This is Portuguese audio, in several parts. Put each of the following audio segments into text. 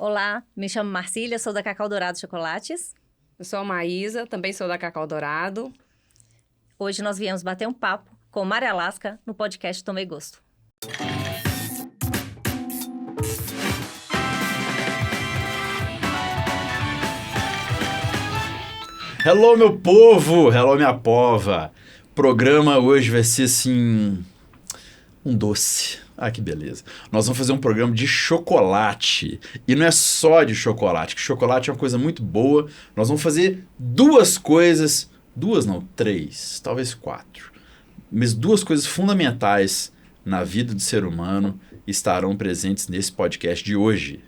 Olá, me chamo Marcília, sou da Cacau Dourado Chocolates. Eu sou a Maísa, também sou da Cacau Dourado. Hoje nós viemos bater um papo com Maria Alaska no podcast Tomei Gosto. Hello, meu povo! Hello, minha pova! O programa hoje vai ser, assim, um doce. Ah, que beleza. Nós vamos fazer um programa de chocolate. E não é só de chocolate, que chocolate é uma coisa muito boa. Nós vamos fazer duas coisas, três, talvez 4. Mas 2 coisas fundamentais na vida do ser humano estarão presentes nesse podcast de hoje.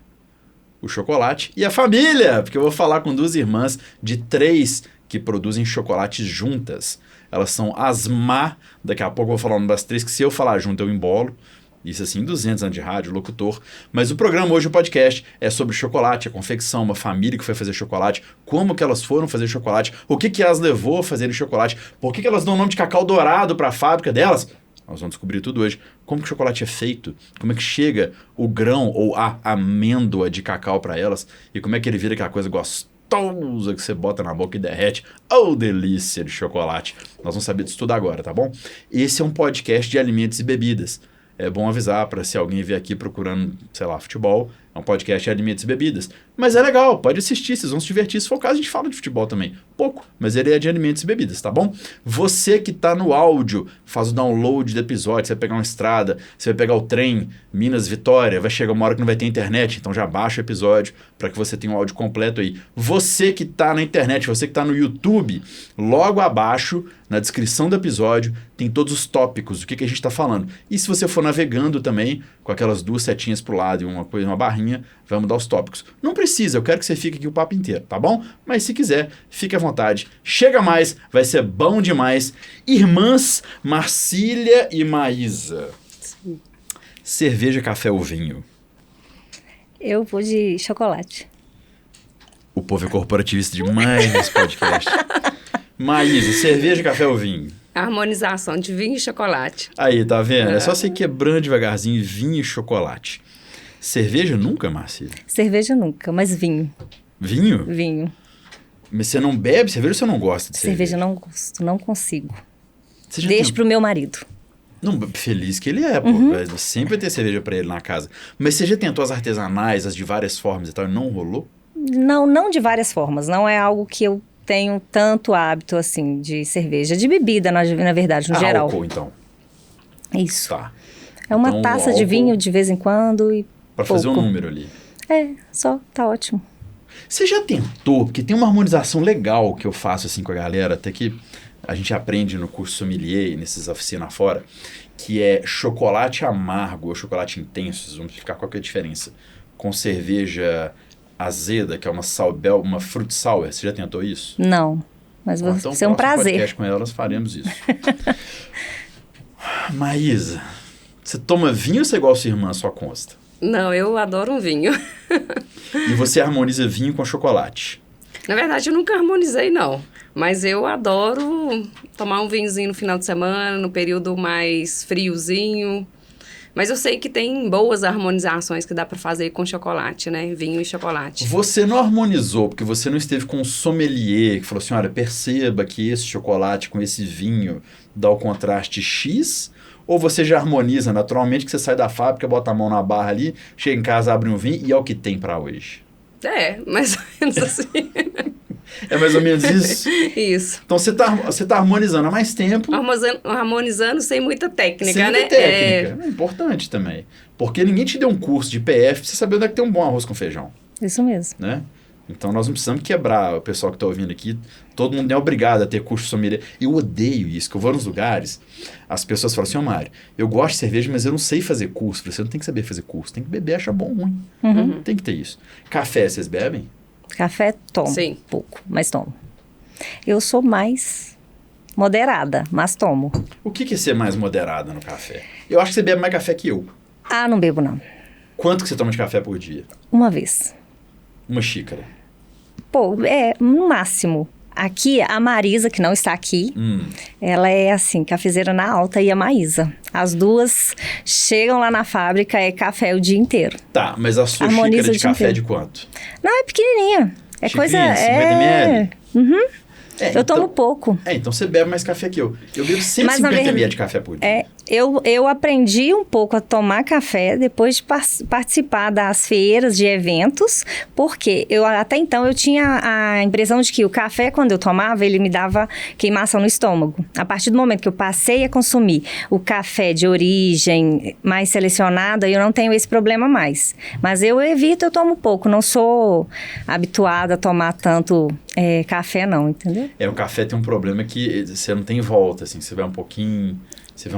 O chocolate e a família, porque eu vou falar com 2 irmãs de 3 que produzem chocolates juntas. Elas são as Má, daqui a pouco eu vou falar uma das 3, que se eu falar junto eu embolo. Isso assim, 200 anos de rádio, locutor. Mas o programa hoje, o podcast, é sobre chocolate, a confecção, uma família que foi fazer chocolate, como que elas foram fazer chocolate, o que elas levou a fazerem chocolate, por que elas dão o nome de Cacau Dourado para a fábrica delas. Nós vamos descobrir tudo hoje. Como que o chocolate é feito, como é que chega o grão ou a amêndoa de cacau para elas e como é que ele vira aquela coisa gostosa que você bota na boca e derrete. Oh, delícia de chocolate. Nós vamos saber disso tudo agora, tá bom? Esse é um podcast de alimentos e bebidas. É bom avisar para se alguém vier aqui procurando, sei lá, futebol, é um podcast de alimentos e bebidas. Mas é legal, pode assistir, vocês vão se divertir. Se for o caso, a gente fala de futebol também. Pouco, mas ele é de alimentos e bebidas, tá bom? Você que tá no áudio, faz o download do episódio, você vai pegar uma estrada, você vai pegar o trem, Minas, Vitória, vai chegar uma hora que não vai ter internet, então já baixa o episódio para que você tenha um áudio completo aí. Você que tá na internet, você que tá no YouTube, logo abaixo, na descrição do episódio, tem todos os tópicos, o que a gente tá falando. E se você for navegando também, com aquelas 2 setinhas pro lado e uma barrinha, vai mudar os tópicos. Não precisa, eu quero que você fique aqui o papo inteiro, tá bom? Mas se quiser, fique à vontade. Chega mais, vai ser bom demais. Irmãs Marcília e Maísa. Sim. Cerveja, café ou vinho? Eu vou de chocolate. O povo é corporativista demais nesse podcast. Maísa, cerveja, café ou vinho? Harmonização de vinho e chocolate. Aí, tá vendo? É só você quebrando devagarzinho vinho e chocolate. Cerveja nunca, Marcília? Cerveja nunca, mas vinho. Vinho? Vinho. Mas você não bebe cerveja ou você não gosta de cerveja? Cerveja não gosto, não consigo. Você já Deixo tem... pro meu marido. Não, feliz que ele é, pô. Sempre vai ter cerveja pra ele na casa. Mas você já tentou as artesanais, as de várias formas e tal, e não rolou? Não de várias formas. Não é algo que eu tenho tanto hábito, assim, de cerveja. De bebida, na verdade, no geral. Álcool, então. Isso. Tá. É uma Então, taça álcool de vinho de vez em quando e pra fazer um pouco. número ali. É, só, tá ótimo. Você já tentou, porque tem uma harmonização legal que eu faço assim com a galera, até que a gente aprende no curso sommelier e nesses oficinas fora, que é chocolate amargo ou chocolate intenso, vocês vão explicar qual que é a diferença, com cerveja azeda, que é uma fruit sour. Você já tentou isso? Não, mas vai Então, ser um prazer. podcast com elas faremos isso. Maísa, você toma vinho ou você é igual a sua irmã, só consta? Não, eu adoro um vinho. E você harmoniza vinho com chocolate? Na verdade, eu nunca harmonizei, não. Mas eu adoro tomar um vinhozinho no final de semana, no período mais friozinho. Mas eu sei que tem boas harmonizações que dá pra fazer com chocolate, né? Vinho e chocolate. Você não harmonizou porque você não esteve com um sommelier que falou assim, olha, perceba que esse chocolate com esse vinho dá o contraste X? Ou você já harmoniza naturalmente, que você sai da fábrica, bota a mão na barra ali, chega em casa, abre um vinho e é o que tem pra hoje? É, mais ou menos assim. É mais ou menos isso? Isso. Então você tá harmonizando há mais tempo. Harmonizando sem muita técnica, sem né? muita técnica. É importante também. Porque ninguém te deu um curso de PF pra você saber onde é que tem um bom arroz com feijão. Isso mesmo. Né? Então nós não precisamos quebrar o pessoal que está ouvindo aqui. Todo mundo é obrigado a ter curso de sommelier. Eu odeio isso, que eu vou nos lugares, as pessoas falam assim, Mário, eu gosto de cerveja, mas eu não sei fazer curso. Você não tem que saber fazer curso, tem que beber, acha bom, ruim. Tem que ter isso. Café, vocês bebem? Café tomo. Sim. Pouco, mas tomo. Eu sou mais moderada, mas tomo. O que é ser mais moderada no café? Eu acho que você bebe mais café que eu. Ah, não bebo não. Quanto que você toma de café por dia? Uma vez. Uma xícara. Pô, no máximo. Aqui, a Marisa, que não está aqui, ela é assim, cafezeira na alta, e a Maísa. As duas chegam lá na fábrica, é café o dia inteiro. Tá, mas a sua Harmoniza xícara de o dia café é inteiro. de quanto? Não, é pequenininha. É Xicrinha, coisa... 50 ml? Uhum. É, Eu tomo pouco. então você bebe mais café que eu. Eu bebo 150 ml de café por dia. Eu aprendi um pouco a tomar café depois de participar das feiras, de eventos, porque até então eu tinha a impressão de que o café, quando eu tomava, ele me dava queimação no estômago. A partir do momento que eu passei a consumir o café de origem mais selecionada, eu não tenho esse problema mais. Mas eu evito, eu tomo pouco, não sou habituada a tomar tanto café não, entendeu? O café tem um problema que você não tem volta, assim, você vai um pouquinho, você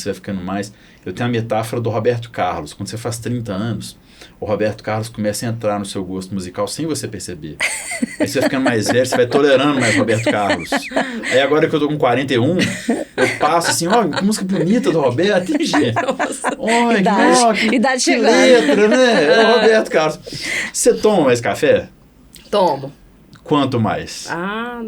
vai ficando mais. Eu tenho a metáfora do Roberto Carlos. Quando você faz 30 anos, o Roberto Carlos começa a entrar no seu gosto musical sem você perceber. Aí você vai ficando mais velho, você vai tolerando mais Roberto Carlos. Aí agora que eu tô com 41, eu passo assim, ó, que música bonita do Roberto, tem gente. Olha, idade que chegando. letra, né? É o Roberto Carlos. Você toma mais café? Tomo. Quanto mais?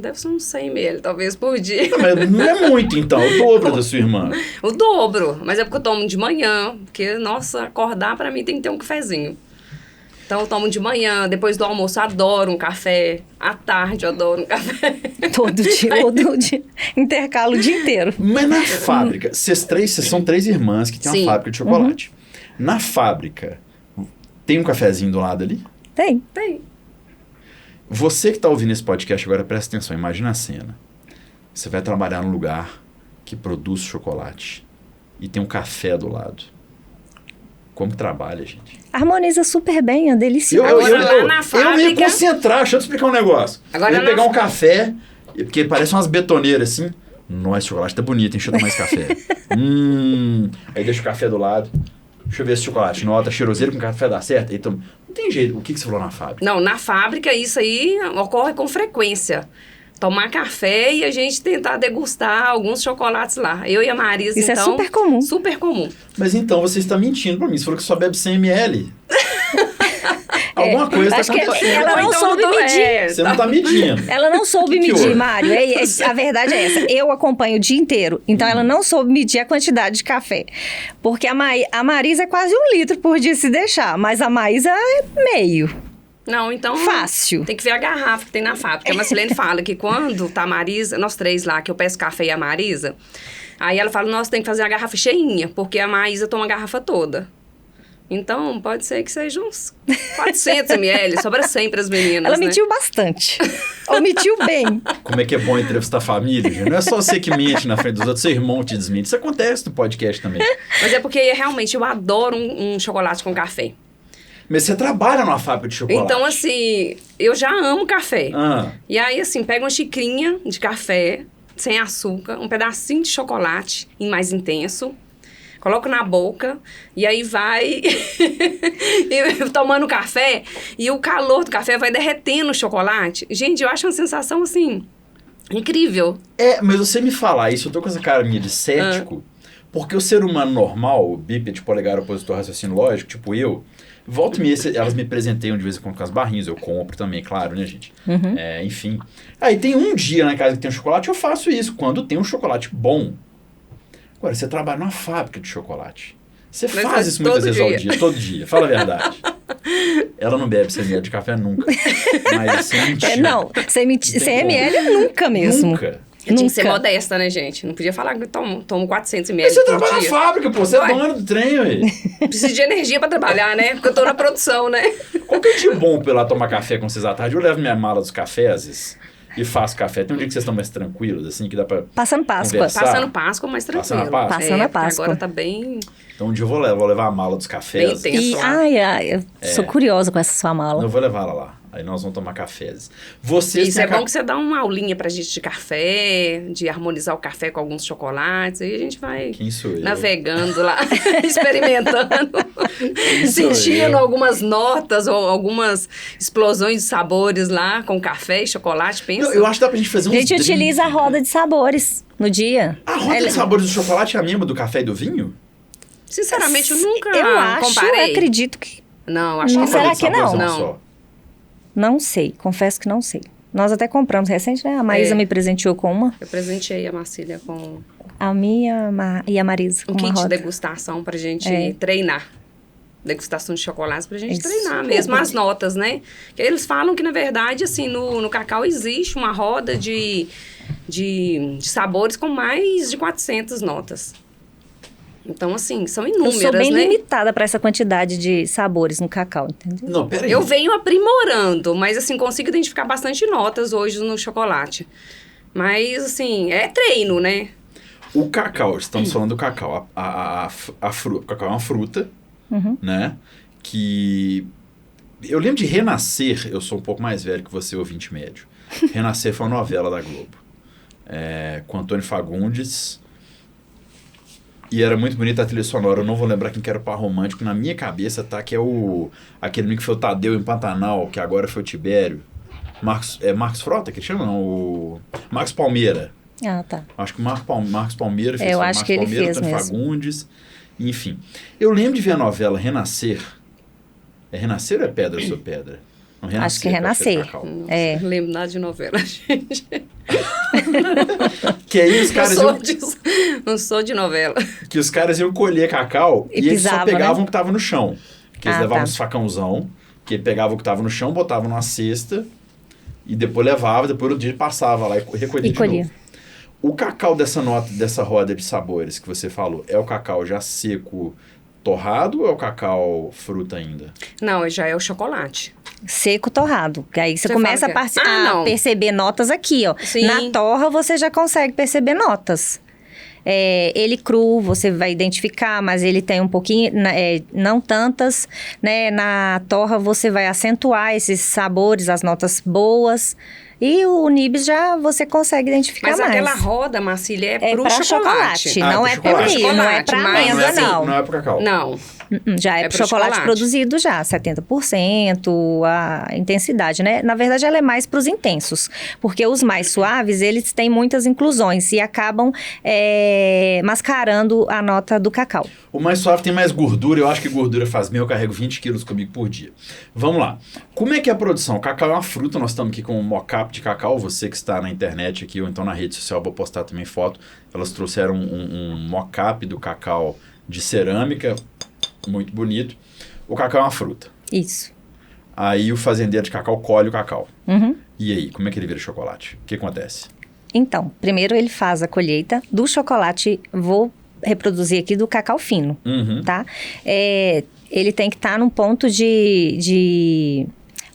Deve ser uns 100 ml, talvez, por dia. Não é muito, então. O dobro da sua irmã. O dobro. Mas é porque eu tomo de manhã. Porque, nossa, acordar pra mim tem que ter um cafezinho. Então eu tomo de manhã, depois do almoço eu adoro um café. À tarde eu adoro um café. Todo dia. Intercalo o dia inteiro. Mas na fábrica, vocês são 3 irmãs que têm uma fábrica de chocolate. Na fábrica, tem um cafezinho do lado ali? Tem. Você que está ouvindo esse podcast agora, presta atenção, imagina a cena. Você vai trabalhar num lugar que produz chocolate e tem um café do lado. Como que trabalha, gente? Harmoniza super bem, é delicioso. Lá na fábrica... Eu me ia concentrar, deixa eu te explicar um negócio. Agora eu ia pegar um café, porque parece umas betoneiras assim. Nossa, esse chocolate tá bonito, hein? Deixa eu tomar esse café. Aí deixa o café do lado. Deixa eu ver esse chocolate. Nota, cheiroseiro com café dá certo. Aí não tem jeito. O que você falou na fábrica? Não, na fábrica isso aí ocorre com frequência. Tomar café e a gente tentar degustar alguns chocolates lá. Eu e a Marisa, isso então... é super comum. Super comum. Mas então você está mentindo pra mim. Você falou que só bebe 100 ml. Alguma coisa está acontecendo. Ela não soube medir. Você não está medindo. Ela não soube medir, Mário. A verdade é essa. Eu acompanho o dia inteiro. Então, ela não soube medir a quantidade de café. Porque a Marisa é quase 1 litro por dia se deixar. Mas a Maísa é meio. Não, então... Fácil. Tem que ver a garrafa que tem na fábrica. A Marcelene fala que quando tá a Marisa, nós 3 lá, que eu peço café e a Marisa, aí ela fala, nossa, tem que fazer a garrafa cheinha, porque a Maísa toma a garrafa toda. Então, pode ser que seja uns 400 ml, sobra 100 para as meninas, Ela mentiu bastante. Omitiu bem. Como é que é bom entrevistar a família, gente? Não é só você que mente na frente dos outros, seu irmão te desmente. Isso acontece no podcast também. Mas é porque, realmente, eu adoro um chocolate com café. Mas você trabalha numa fábrica de chocolate. Então, assim, eu já amo café. Ah. E aí, assim, pega uma xicrinha de café, sem açúcar, um pedacinho de chocolate em mais intenso, coloco na boca e aí vai tomando café e o calor do café vai derretendo o chocolate. Gente, eu acho uma sensação, assim, incrível. Mas você me falar isso, eu tô com essa cara minha de cético, porque o ser humano normal, o bípede polegar opositor raciocínio lógico, tipo eu, volta e meia, elas me presenteiam de vez em quando com as barrinhas, eu compro também, claro, né, gente? Enfim. Aí tem um dia na casa que tem um chocolate, eu faço isso, quando tem um chocolate bom. Agora, você trabalha numa fábrica de chocolate. Você faz isso muitas vezes ao dia, todo dia. Fala a verdade. Ela não bebe 100 ml de café nunca. Mas sem mentir. Não, 100 ml nunca mesmo. Nunca. Eu tinha que ser modesta, né, gente? Não podia falar que eu tomo 400 ml Mas você por trabalha dia. na fábrica, pô. Você é dona do trem, ué. Preciso de energia pra trabalhar, né? Porque eu tô na produção, né? Qual que é o dia bom pra eu ir lá tomar café com vocês à tarde? Eu levo minha mala dos cafés e faço café. Tem um dia que vocês estão mais tranquilos, assim, que dá pra Passando Páscoa. conversar? Passando Páscoa, mais tranquilo. Passando a Páscoa? Passando a porque Páscoa. agora tá bem... Então um dia eu vou levar a mala dos cafés. Bem intenso. Eu sou curiosa com essa sua mala. Eu vou levar ela lá. Aí nós vamos tomar cafés. Vocês Isso têm é bom que você dá uma aulinha pra gente de café, de harmonizar o café com alguns chocolates. Aí a gente vai Quem sou eu? navegando lá, experimentando, sou sentindo eu? algumas notas ou algumas explosões de sabores lá com café e chocolate. Pensa. Eu acho que dá pra gente fazer A uns gente utiliza a roda de sabores no dia. A roda de sabores do chocolate é a mesma do café e do vinho? Sinceramente, eu nunca Eu acredito que... Não, acho Não, que será Roda de que não? sabores é uma Não. só. Não sei, confesso que não sei. Nós até compramos recente, né? A Maísa me presenteou com uma. Eu presenteei a Marcília com A minha e a Marisa com um uma kit de roda. degustação pra gente treinar. Degustação de chocolates pra gente Isso. treinar mesmo as notas, né? Que eles falam que, na verdade, assim, no cacau existe uma roda de sabores com mais de 400 notas. Então, assim, são Eu inúmeras, sou bem né? limitada para essa quantidade de sabores no cacau, entendeu? Não, peraí. Eu venho aprimorando, mas, assim, consigo identificar bastante notas hoje no chocolate. Mas, assim, é treino, né? O cacau, estamos falando do cacau. O cacau é uma fruta, né? Que... Eu lembro de Renascer, eu sou um pouco mais velho que você, ouvinte médio. Renascer foi uma novela da Globo. Com Antônio Fagundes. E era muito bonita a trilha sonora. Eu não vou lembrar quem que era o par romântico. Na minha cabeça tá que é aquele menino que foi o Tadeu em Pantanal, que agora foi o Tibério. Marcos Frota, que chama? Não, o Marcos Palmeira. Ah, tá. Acho que o Marcos Palmeira fez. Eu acho Marcos que ele Palmeira, fez Antônio mesmo. Fagundes. Enfim. Eu lembro de ver a novela Renascer. É Renascer ou é Pedra sobre Pedra? Não, Renascer, Acho que é Renascer. Cacau. É. Não lembro nada de novela, gente. Que aí os caras Não sou de novela. que os caras iam colher cacau E e eles só pisava, pegavam né? o que tava no chão. Que eles levavam tá. uns facãozão, que pegavam o que tava no chão, botavam numa cesta e depois levava, depois no dia passava lá e recolhia E de colhia. novo. O cacau dessa roda de sabores que você falou, é o cacau já seco, torrado ou é o cacau fruta ainda? Não, já é o chocolate. Seco torrado. Que aí você Você começa fala que é? Ah, a não. perceber notas aqui, ó. Sim. Na torra você já consegue perceber notas. Ele cru, você vai identificar, mas ele tem um pouquinho, não tantas, né? Na torra você vai acentuar esses sabores, as notas boas. E o nibs já você consegue identificar Mas mais. aquela roda, Marcília, é pro pra chocolate. Ah, não pro é pra chocolate. milho, não é pra Mas amêndoa, assim, não. Não é pro cacau. Não. Já é É pro chocolate chocolate. produzido já, 70%, a intensidade, né? Na verdade, ela é mais para os intensos, porque os mais suaves, eles têm muitas inclusões e acabam mascarando a nota do cacau. O mais suave tem mais gordura, eu acho que gordura faz bem, eu carrego 20 quilos comigo por dia. Vamos lá. Como é que é a produção? O cacau é uma fruta, nós estamos aqui com um mock-up de cacau, você que está na internet aqui ou então na rede social, vou postar também foto. Elas trouxeram um mock-up do cacau de cerâmica, muito bonito. O cacau é uma fruta. Isso. Aí o fazendeiro de cacau colhe o cacau. Uhum. E aí, como é que ele vira chocolate? O que acontece? Então, primeiro ele faz a colheita do chocolate, vou reproduzir aqui do cacau fino, tá? Ele tem que estar num ponto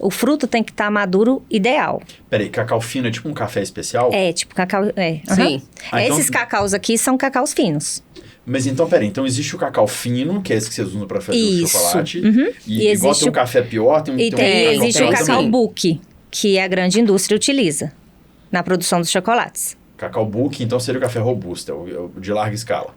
o fruto tem que estar maduro ideal. Peraí, cacau fino é tipo um café especial? Tipo cacau... Sim. Ah, então- Esses cacaus aqui são cacaus finos. Mas então, peraí, então existe o cacau fino, que é esse que vocês usam pra fazer o Isso. chocolate. E igual existe tem um café pior, tem um E tem um existe o pior cacau também. buque, que a grande indústria utiliza na produção dos chocolates. Cacau buque, então seria o café robusto, é o de larga escala.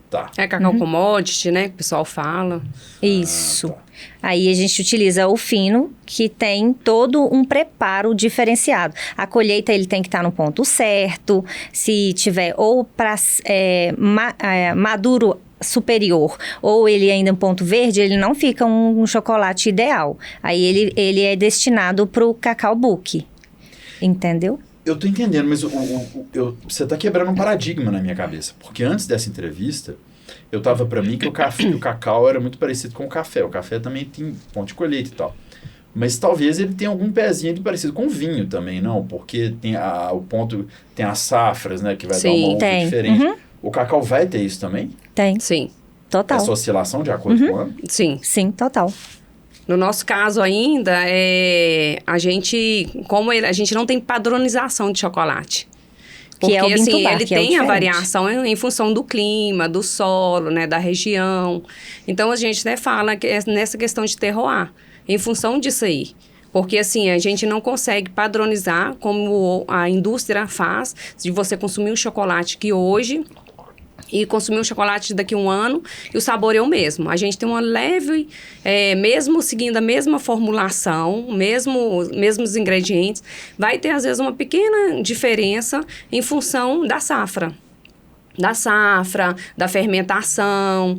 Tá. É cacau commodity, né? Que o pessoal fala. Isso. tá. Aí a gente utiliza o fino, que tem todo um preparo diferenciado. A colheita ele tem que estar no ponto certo, se tiver ou para maduro superior, ou ele ainda um ponto verde, ele não fica um chocolate ideal. Aí ele é destinado para o cacau buque, entendeu? Eu tô entendendo, mas você tá quebrando um paradigma na minha cabeça. Porque antes dessa entrevista, eu tava pra mim que o cacau era muito parecido com o café. O café também tem ponto de colheita e tal. Mas talvez ele tenha algum pezinho de parecido com o vinho também, não? Porque tem o ponto, tem as safras, né? Que vai dar uma uva tem. diferente. O cacau vai ter isso também? Tem, Sim. total. Essa oscilação de acordo com o ano? Sim. Sim, total. No nosso caso ainda, a gente não tem padronização de chocolate. Porque, Que é o assim, Bintubar, ele que é o tem a diferente. variação em função do clima, do solo, né, da região. Então, a gente até fala que é nessa questão de terroir, em função disso aí. Porque, assim, a gente não consegue padronizar como a indústria faz, de você consumir o chocolate que hoje e consumir um chocolate daqui a um ano e o sabor é o mesmo. A gente tem uma leve, mesmo seguindo a mesma formulação, mesmos ingredientes, vai ter às vezes uma pequena diferença em função da safra. da safra, da fermentação,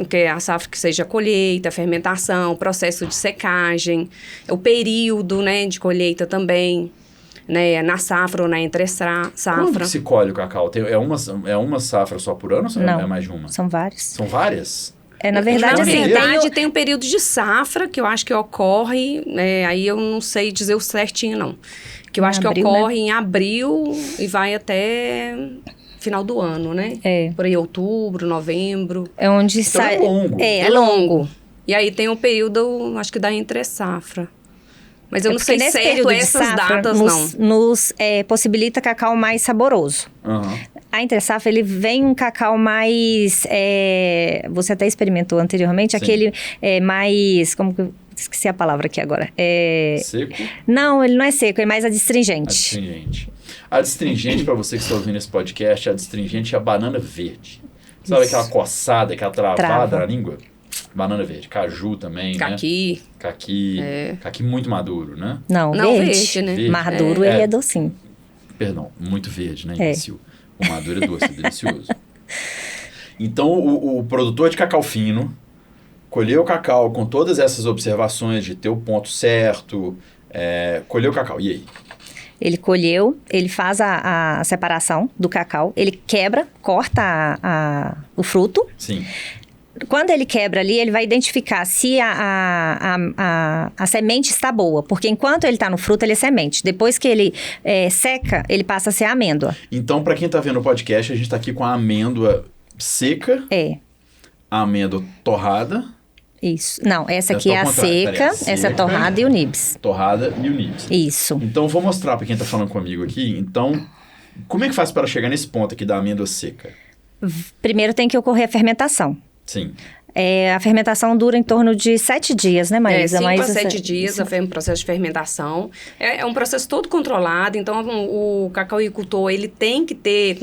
que é a safra que seja a colheita, a fermentação, o processo de secagem, o período, né, de colheita também, né, na safra ou na entre-safra. Quando que se colhe o cacau? É uma safra só por ano ou Não, é mais de uma? São vários. São várias? Na verdade, assim, tem um período de safra que eu acho que ocorre, aí eu não sei dizer o certinho, não. Que eu acho que ocorre em abril e vai até final do ano, né? Por aí, outubro, novembro. É onde então sai... é longo. É longo. E aí tem um período, acho que da entre-safra. Mas eu não sei nesse certo período de essas safra, datas, nos possibilita cacau mais saboroso. Uhum. A entre-safra, ele vem um cacau mais... você até experimentou anteriormente, Sim. aquele mais... Como que esqueci a palavra aqui agora. Seco? Não, ele não é seco, ele é mais adstringente. Adstringente. A adstringente, para você que está ouvindo esse podcast, a adstringente é a banana verde. Sabe aquela coçada, aquela travada na língua? Banana verde. Caju também, Caqui. né? Caqui. Caqui muito maduro, né? Não, verde, né? Verde. Maduro, ele é docinho. Perdão, muito verde, né, imbecil? O maduro é doce, é delicioso. Então, o produtor de cacau fino colheu o cacau com todas essas observações de ter o ponto certo, colheu o cacau, e aí? Ele colheu, ele faz a separação do cacau, ele quebra, corta o fruto. Sim. Quando ele quebra ali, ele vai identificar se a semente está boa. Porque enquanto ele está no fruto, ele é semente. Depois que ele seca, ele passa a ser amêndoa. Então, para quem está vendo o podcast, a gente está aqui com a amêndoa seca. A amêndoa torrada. Isso. Não, essa aqui é a seca, essa é a torrada e o nibs. Torrada e o nibs. Isso. Então, vou mostrar para quem está falando comigo aqui. Então, como é que faz para chegar nesse ponto aqui da amêndoa seca? Primeiro tem que ocorrer a fermentação. Sim. A fermentação dura em torno de 7 dias, né, Maísa? 5 a 7 dias o processo de fermentação. É um processo todo controlado, então o cacauicultor ele tem que ter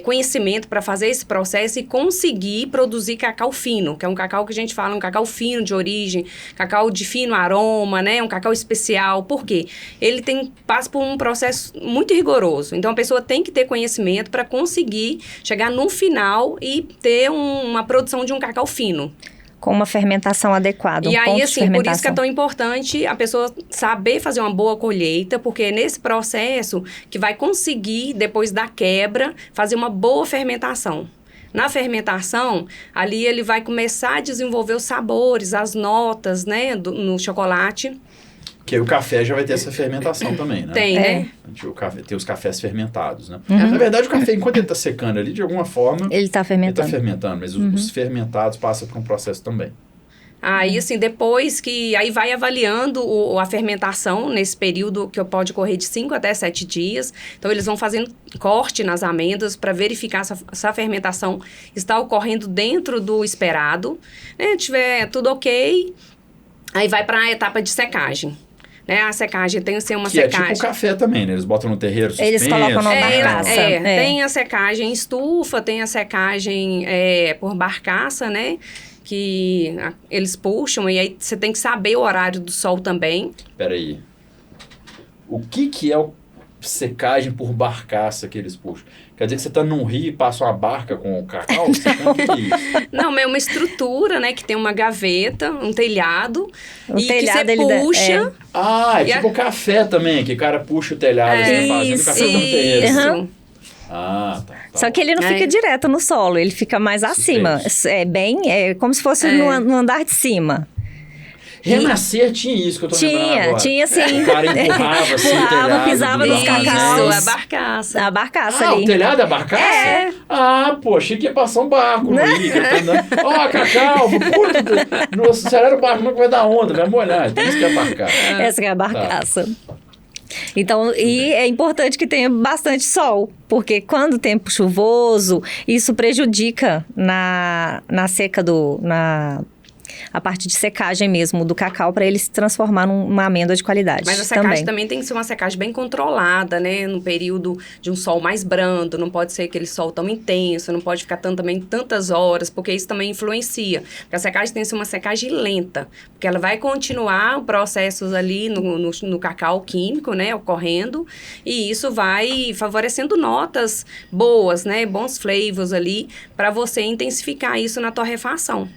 conhecimento para fazer esse processo e conseguir produzir cacau fino, que é um cacau que a gente fala, um cacau fino de origem, cacau de fino aroma, né? Um cacau especial. Por quê? Ele passa por um processo muito rigoroso. Então, a pessoa tem que ter conhecimento para conseguir chegar no final e ter uma produção de um cacau fino. Com uma fermentação adequada, E aí, assim, por isso que é tão importante a pessoa saber fazer uma boa colheita, porque é nesse processo que vai conseguir, depois da quebra, fazer uma boa fermentação. Na fermentação, ali ele vai começar a desenvolver os sabores, as notas, né, no chocolate. Que aí o café já vai ter essa fermentação também, né? Tem, né? Tem os cafés fermentados, né? Na verdade, o café, enquanto ele está secando ali, de alguma forma... Ele está fermentando. Mas os fermentados passam por um processo também. Aí, assim, depois que... Aí vai avaliando a fermentação nesse período que pode correr de 5 até 7 dias. Então, eles vão fazendo corte nas amêndoas para verificar se a fermentação está ocorrendo dentro do esperado. Se tiver tudo ok, aí vai para a etapa de secagem. A secagem tem que ser uma secagem... Que é tipo o café também, né? Eles botam no terreiro suspenso. Eles colocam numa barcaça. Tem a secagem estufa, tem a secagem por barcaça, né? Que eles puxam e aí você tem que saber o horário do sol também. Peraí. O que é secagem por barcaça que eles puxam? Quer dizer que você tá num rio e passa uma barca com o cacau? O que é isso? Não, é uma estrutura, né? Que tem uma gaveta, um telhado. E telhado, que você puxa. É tipo o café também, que o cara puxa o telhado assim, fazendo o café no terreiro. Uhum. Tá. Só que ele não fica direto no solo, ele fica mais acima. É como se fosse no andar de cima. Renascer tinha isso que eu tô lembrando agora. Tinha sim. O cara empurrava assim o telhado. Pisava nos cacaus. A barcaça. A barcaça ali. O telhado é a barcaça? Pô, achei que ia passar um barco no rio. Cacau, puta, não acelera o barco, não vai dar onda, vai molhar. Então isso que é a barcaça. Essa que é a barcaça. Então, e é importante que tenha bastante sol, porque quando o tempo chuvoso, isso prejudica na seca a parte de secagem mesmo do cacau para ele se transformar numa amêndoa de qualidade. Mas a secagem também tem que ser uma secagem bem controlada, né? No período de um sol mais brando, não pode ser aquele sol tão intenso, não pode ficar também tantas horas, porque isso também influencia. Porque a secagem tem que ser uma secagem lenta, porque ela vai continuar processos ali no cacau químico, né? Ocorrendo, e isso vai favorecendo notas boas, né? Bons flavors ali, para você intensificar isso na torrefação.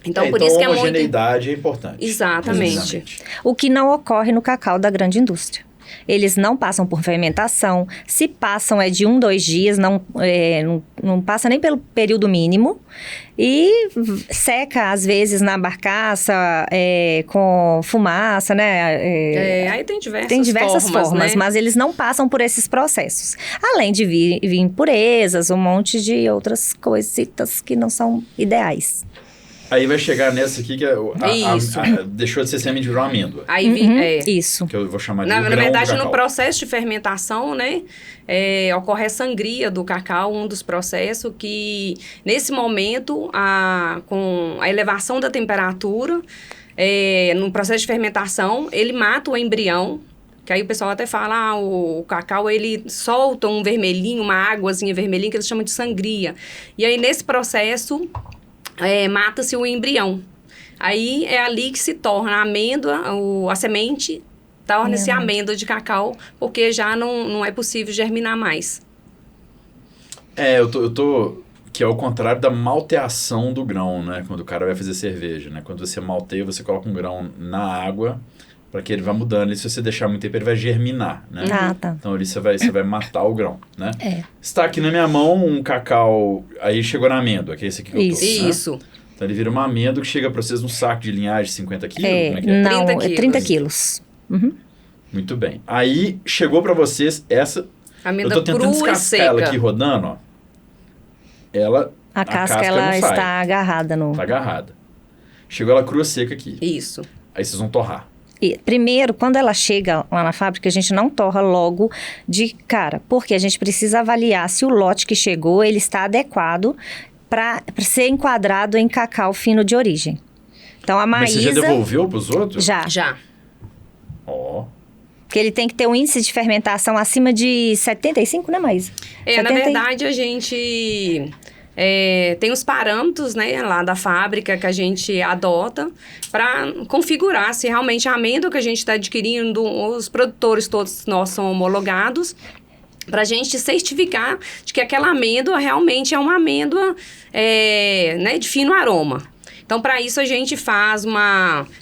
Então, por isso que a homogeneidade é importante. Exatamente. O que não ocorre no cacau da grande indústria. Eles não passam por fermentação. Se passam, é de 1-2 dias, não passa nem pelo período mínimo. E seca, às vezes, na barcaça, com fumaça, né? Aí tem diversas formas, né? mas eles não passam por esses processos. Além de vir impurezas, um monte de outras coisitas que não são ideais. Aí vai chegar nessa aqui que deixou de ser semente e virou amêndoa. Aí isso. Que eu vou chamar de na grão verdade, do cacau. no processo de fermentação, né, ocorre a sangria do cacau, um dos processos que, nesse momento, com a elevação da temperatura, no processo de fermentação, ele mata o embrião. Que aí o pessoal até fala, o cacau, ele solta um vermelhinho, uma águazinha vermelhinha, que eles chamam de sangria. E aí, nesse processo, mata-se o embrião. Aí é ali que se torna a amêndoa, a semente, torna-se amêndoa de cacau, porque já não é possível germinar mais. Eu tô... Que é o contrário da malteação do grão, né? Quando o cara vai fazer cerveja, né? Quando você malteia, você coloca um grão na água para que ele vá mudando. E se você deixar muito tempo, ele vai germinar, né? Tá. Então ali você vai matar o grão, né? Está aqui na minha mão um cacau, aí chegou na amêndoa, que é esse aqui que eu tô. Isso. Né? Então ele vira uma amêndoa que chega para vocês num saco de linhagem de 50 quilos? Como é que Não, 30 quilos. Muito bem. Aí chegou para vocês essa... Amêndoa eu tô tentando crua e descascar ela seca. aqui rodando, ó. A casca ela está agarrada no... Tá agarrada. Chegou ela crua seca aqui. Isso. Aí vocês vão torrar. Primeiro, quando ela chega lá na fábrica, a gente não torra logo de cara, porque a gente precisa avaliar se o lote que chegou, ele está adequado para ser enquadrado em cacau fino de origem. Então, a Maísa... Mas você já devolveu para os outros? Já. Ó. Porque ele tem que ter um índice de fermentação acima de 75, né, Maísa? Na verdade, a gente... tem os parâmetros, né, lá da fábrica que a gente adota para configurar se realmente a amêndoa que a gente está adquirindo, os produtores todos nós são homologados, para a gente certificar de que aquela amêndoa realmente é uma amêndoa né, de fino aroma. Então, para isso, a gente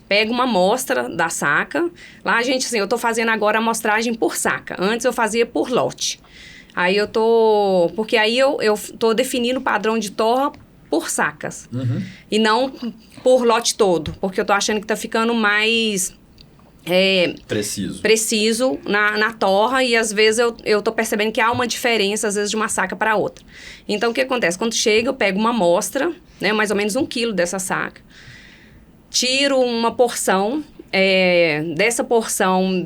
pega uma amostra da saca. Lá, a gente, assim, eu estou fazendo agora a amostragem por saca. Antes, eu fazia por lote. Aí porque aí eu tô definindo o padrão de torra por sacas. E não por lote todo. Porque eu tô achando que tá ficando mais... preciso na torra. E às vezes eu tô percebendo que há uma diferença, às vezes, de uma saca para outra. Então, o que acontece? Quando chega, eu pego uma amostra, né, mais ou menos 1 quilo dessa saca. Tiro uma porção... dessa porção,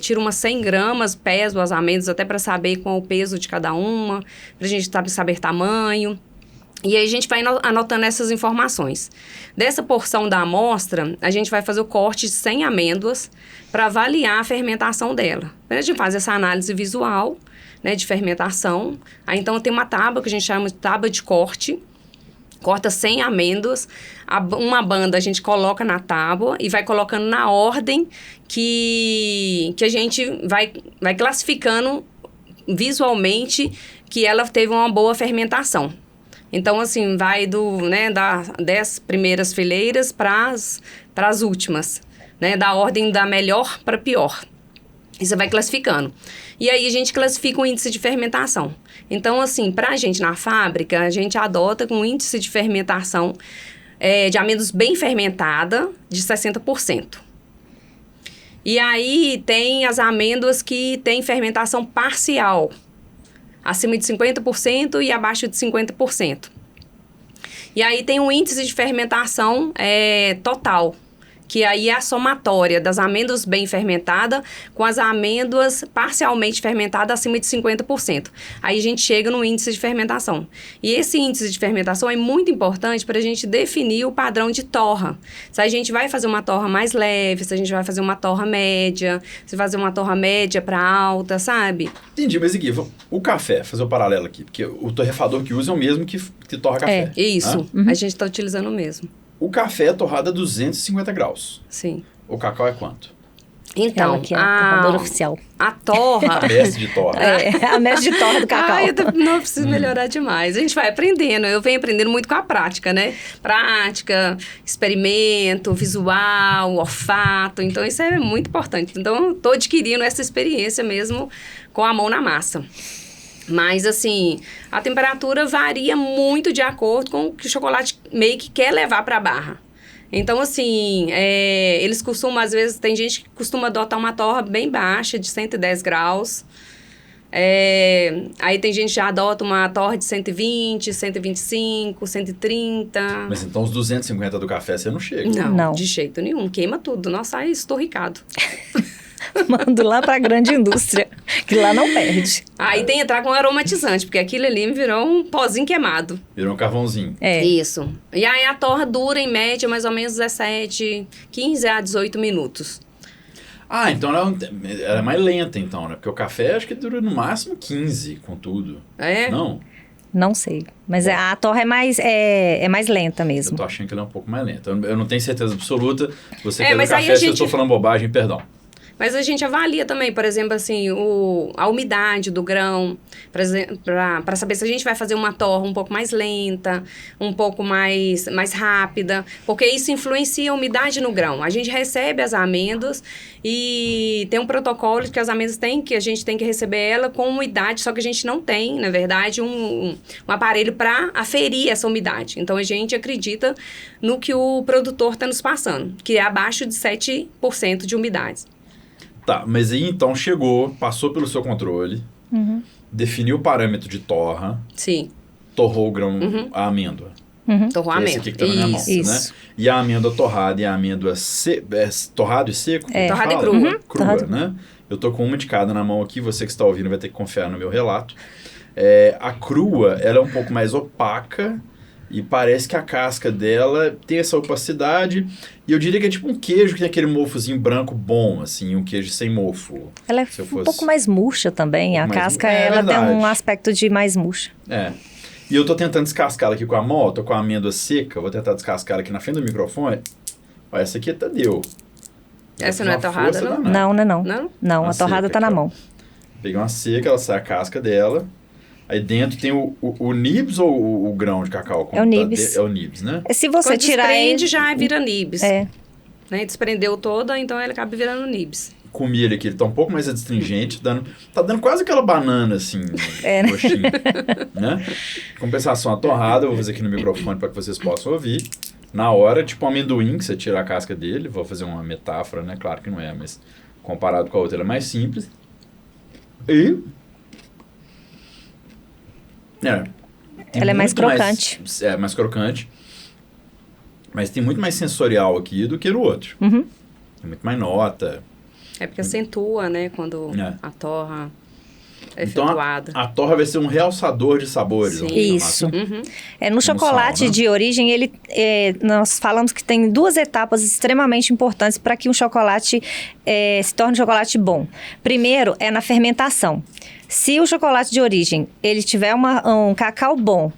tiro umas 100 gramas, peso as amêndoas até para saber qual é o peso de cada uma, para a gente saber tamanho. E aí a gente vai anotando essas informações. Dessa porção da amostra, a gente vai fazer o corte de 100 amêndoas para avaliar a fermentação dela. A gente faz essa análise visual, né, de fermentação. Aí então tem uma tábua que a gente chama de tábua de corte. Corta 100 amêndoas, uma banda a gente coloca na tábua e vai colocando na ordem que a gente vai classificando visualmente que ela teve uma boa fermentação. Então, assim, vai das 10 primeiras fileiras para as últimas, né? Da ordem da melhor para pior. E você vai classificando. E aí, a gente classifica o índice de fermentação. Então, assim, pra gente na fábrica, a gente adota com um índice de fermentação de amêndoas bem fermentada de 60%. E aí, tem as amêndoas que têm fermentação parcial, acima de 50% e abaixo de 50%. E aí, tem um índice de fermentação total, que aí é a somatória das amêndoas bem fermentadas com as amêndoas parcialmente fermentadas acima de 50%. Aí a gente chega no índice de fermentação. E esse índice de fermentação é muito importante para a gente definir o padrão de torra. Se a gente vai fazer uma torra mais leve, se a gente vai fazer uma torra média, se fazer uma torra média para alta, sabe? Entendi, mas aqui, o café, fazer o paralelo aqui, porque o torrefador que usa é o mesmo que torra café. Isso, né? a gente está utilizando o mesmo. O café é torrado a 250 graus. Sim. O cacau é quanto? Então, Ela que é a torradora oficial. A torra... A mestre de torra. A mestre de torra do cacau. Não preciso melhorar demais. A gente vai aprendendo. Eu venho aprendendo muito com a prática, né? Prática, experimento, visual, olfato. Então, isso é muito importante. Então, estou adquirindo essa experiência mesmo com a mão na massa. Mas, assim, a temperatura varia muito de acordo com o que o chocolate make quer levar para a barra. Então, assim, eles costumam, às vezes, tem gente que costuma adotar uma torra bem baixa, de 110 graus. Aí tem gente que já adota uma torra de 120, 125, 130. Mas então os 250 do café você não chega. Não. De jeito nenhum. Queima tudo. Nossa, aí estorricado. Mando lá pra grande indústria, que lá não perde. Aí tem que entrar com aromatizante, porque aquilo ali me virou um pozinho queimado. Virou um carvãozinho. Isso. E aí a torra dura, em média, mais ou menos 15 a 18 minutos. Ah, então ela é mais lenta, então, né? Porque o café acho que dura no máximo 15, com tudo. É? Não? Não sei. Mas a torra é mais lenta mesmo. Eu tô achando que ela é um pouco mais lenta. Eu não tenho certeza absoluta. Você quer do mas aí café, a se eu gente- tô falando bobagem, perdão. Mas a gente avalia também, por exemplo, assim, a umidade do grão, para saber se a gente vai fazer uma torra um pouco mais lenta, um pouco mais rápida, porque isso influencia a umidade no grão. A gente recebe as amêndoas e tem um protocolo que as amêndoas têm, que a gente tem que receber ela com umidade, só que a gente não tem, na verdade, um aparelho para aferir essa umidade. Então, a gente acredita no que o produtor está nos passando, que é abaixo de 7% de umidade. Tá, mas aí então passou pelo seu controle, definiu o parâmetro de torra, Sim, torrou o grão, a amêndoa. torrou a Que é esse amêndoa. aqui que tá na minha mão, Isso. né? E a amêndoa torrada e a amêndoa torrado e seco? como Torrada e fala? crua. Crua, Torrado. né? Eu tô com uma de cada na mão aqui, você que está ouvindo vai ter que confiar no meu relato. A crua, ela é um pouco mais opaca e parece que a casca dela tem essa opacidade. E eu diria que é tipo um queijo que tem aquele mofozinho branco bom, assim, um queijo sem mofo. Ela é Se eu um fosse- pouco mais murcha também. A mais casca, murcha. É ela tem verdade. um aspecto de mais murcha. E eu tô tentando descascar ela aqui com a mão, ó, tô com a amêndoa seca, eu vou tentar descascar ela aqui na frente do microfone. Ó, essa aqui até deu. Essa não é Uma torrada, força não? danada. Não. Não? Não, Uma a torrada seca tá na aqui, ó. mão. Peguei uma seca, ela sai a casca dela. Aí dentro tem o nibs ou o grão de cacau? É o nibs. É o nibs, né? Se você Quando tirar desprende, ele... já vira nibs. É. Né? Desprendeu toda, então ele acaba virando nibs. Comi ele aqui, ele tá um pouco mais adstringente, tá dando quase aquela banana, assim, É, né? roxinho, né? Compensação, a torrada, eu vou fazer aqui no microfone para que vocês possam ouvir. Na hora, tipo um amendoim, que você tira a casca dele, vou fazer uma metáfora, né? Claro que não é, mas comparado com a outra, ela é mais simples. E... tem Ela é mais muito crocante. Mais crocante. Mas tem muito mais sensorial aqui do que no outro. Uhum. Tem muito mais nota. É porque acentua, né? Quando É. a torra é Então, efetuada. a torra vai ser um realçador de sabores. Sim. vamos chamar Isso. assim. Uhum. No chocolate né? de origem, nós falamos que tem duas etapas extremamente importantes para que um chocolate se torne um chocolate bom. Primeiro é na fermentação. Se o chocolate de origem ele tiver um cacau bom,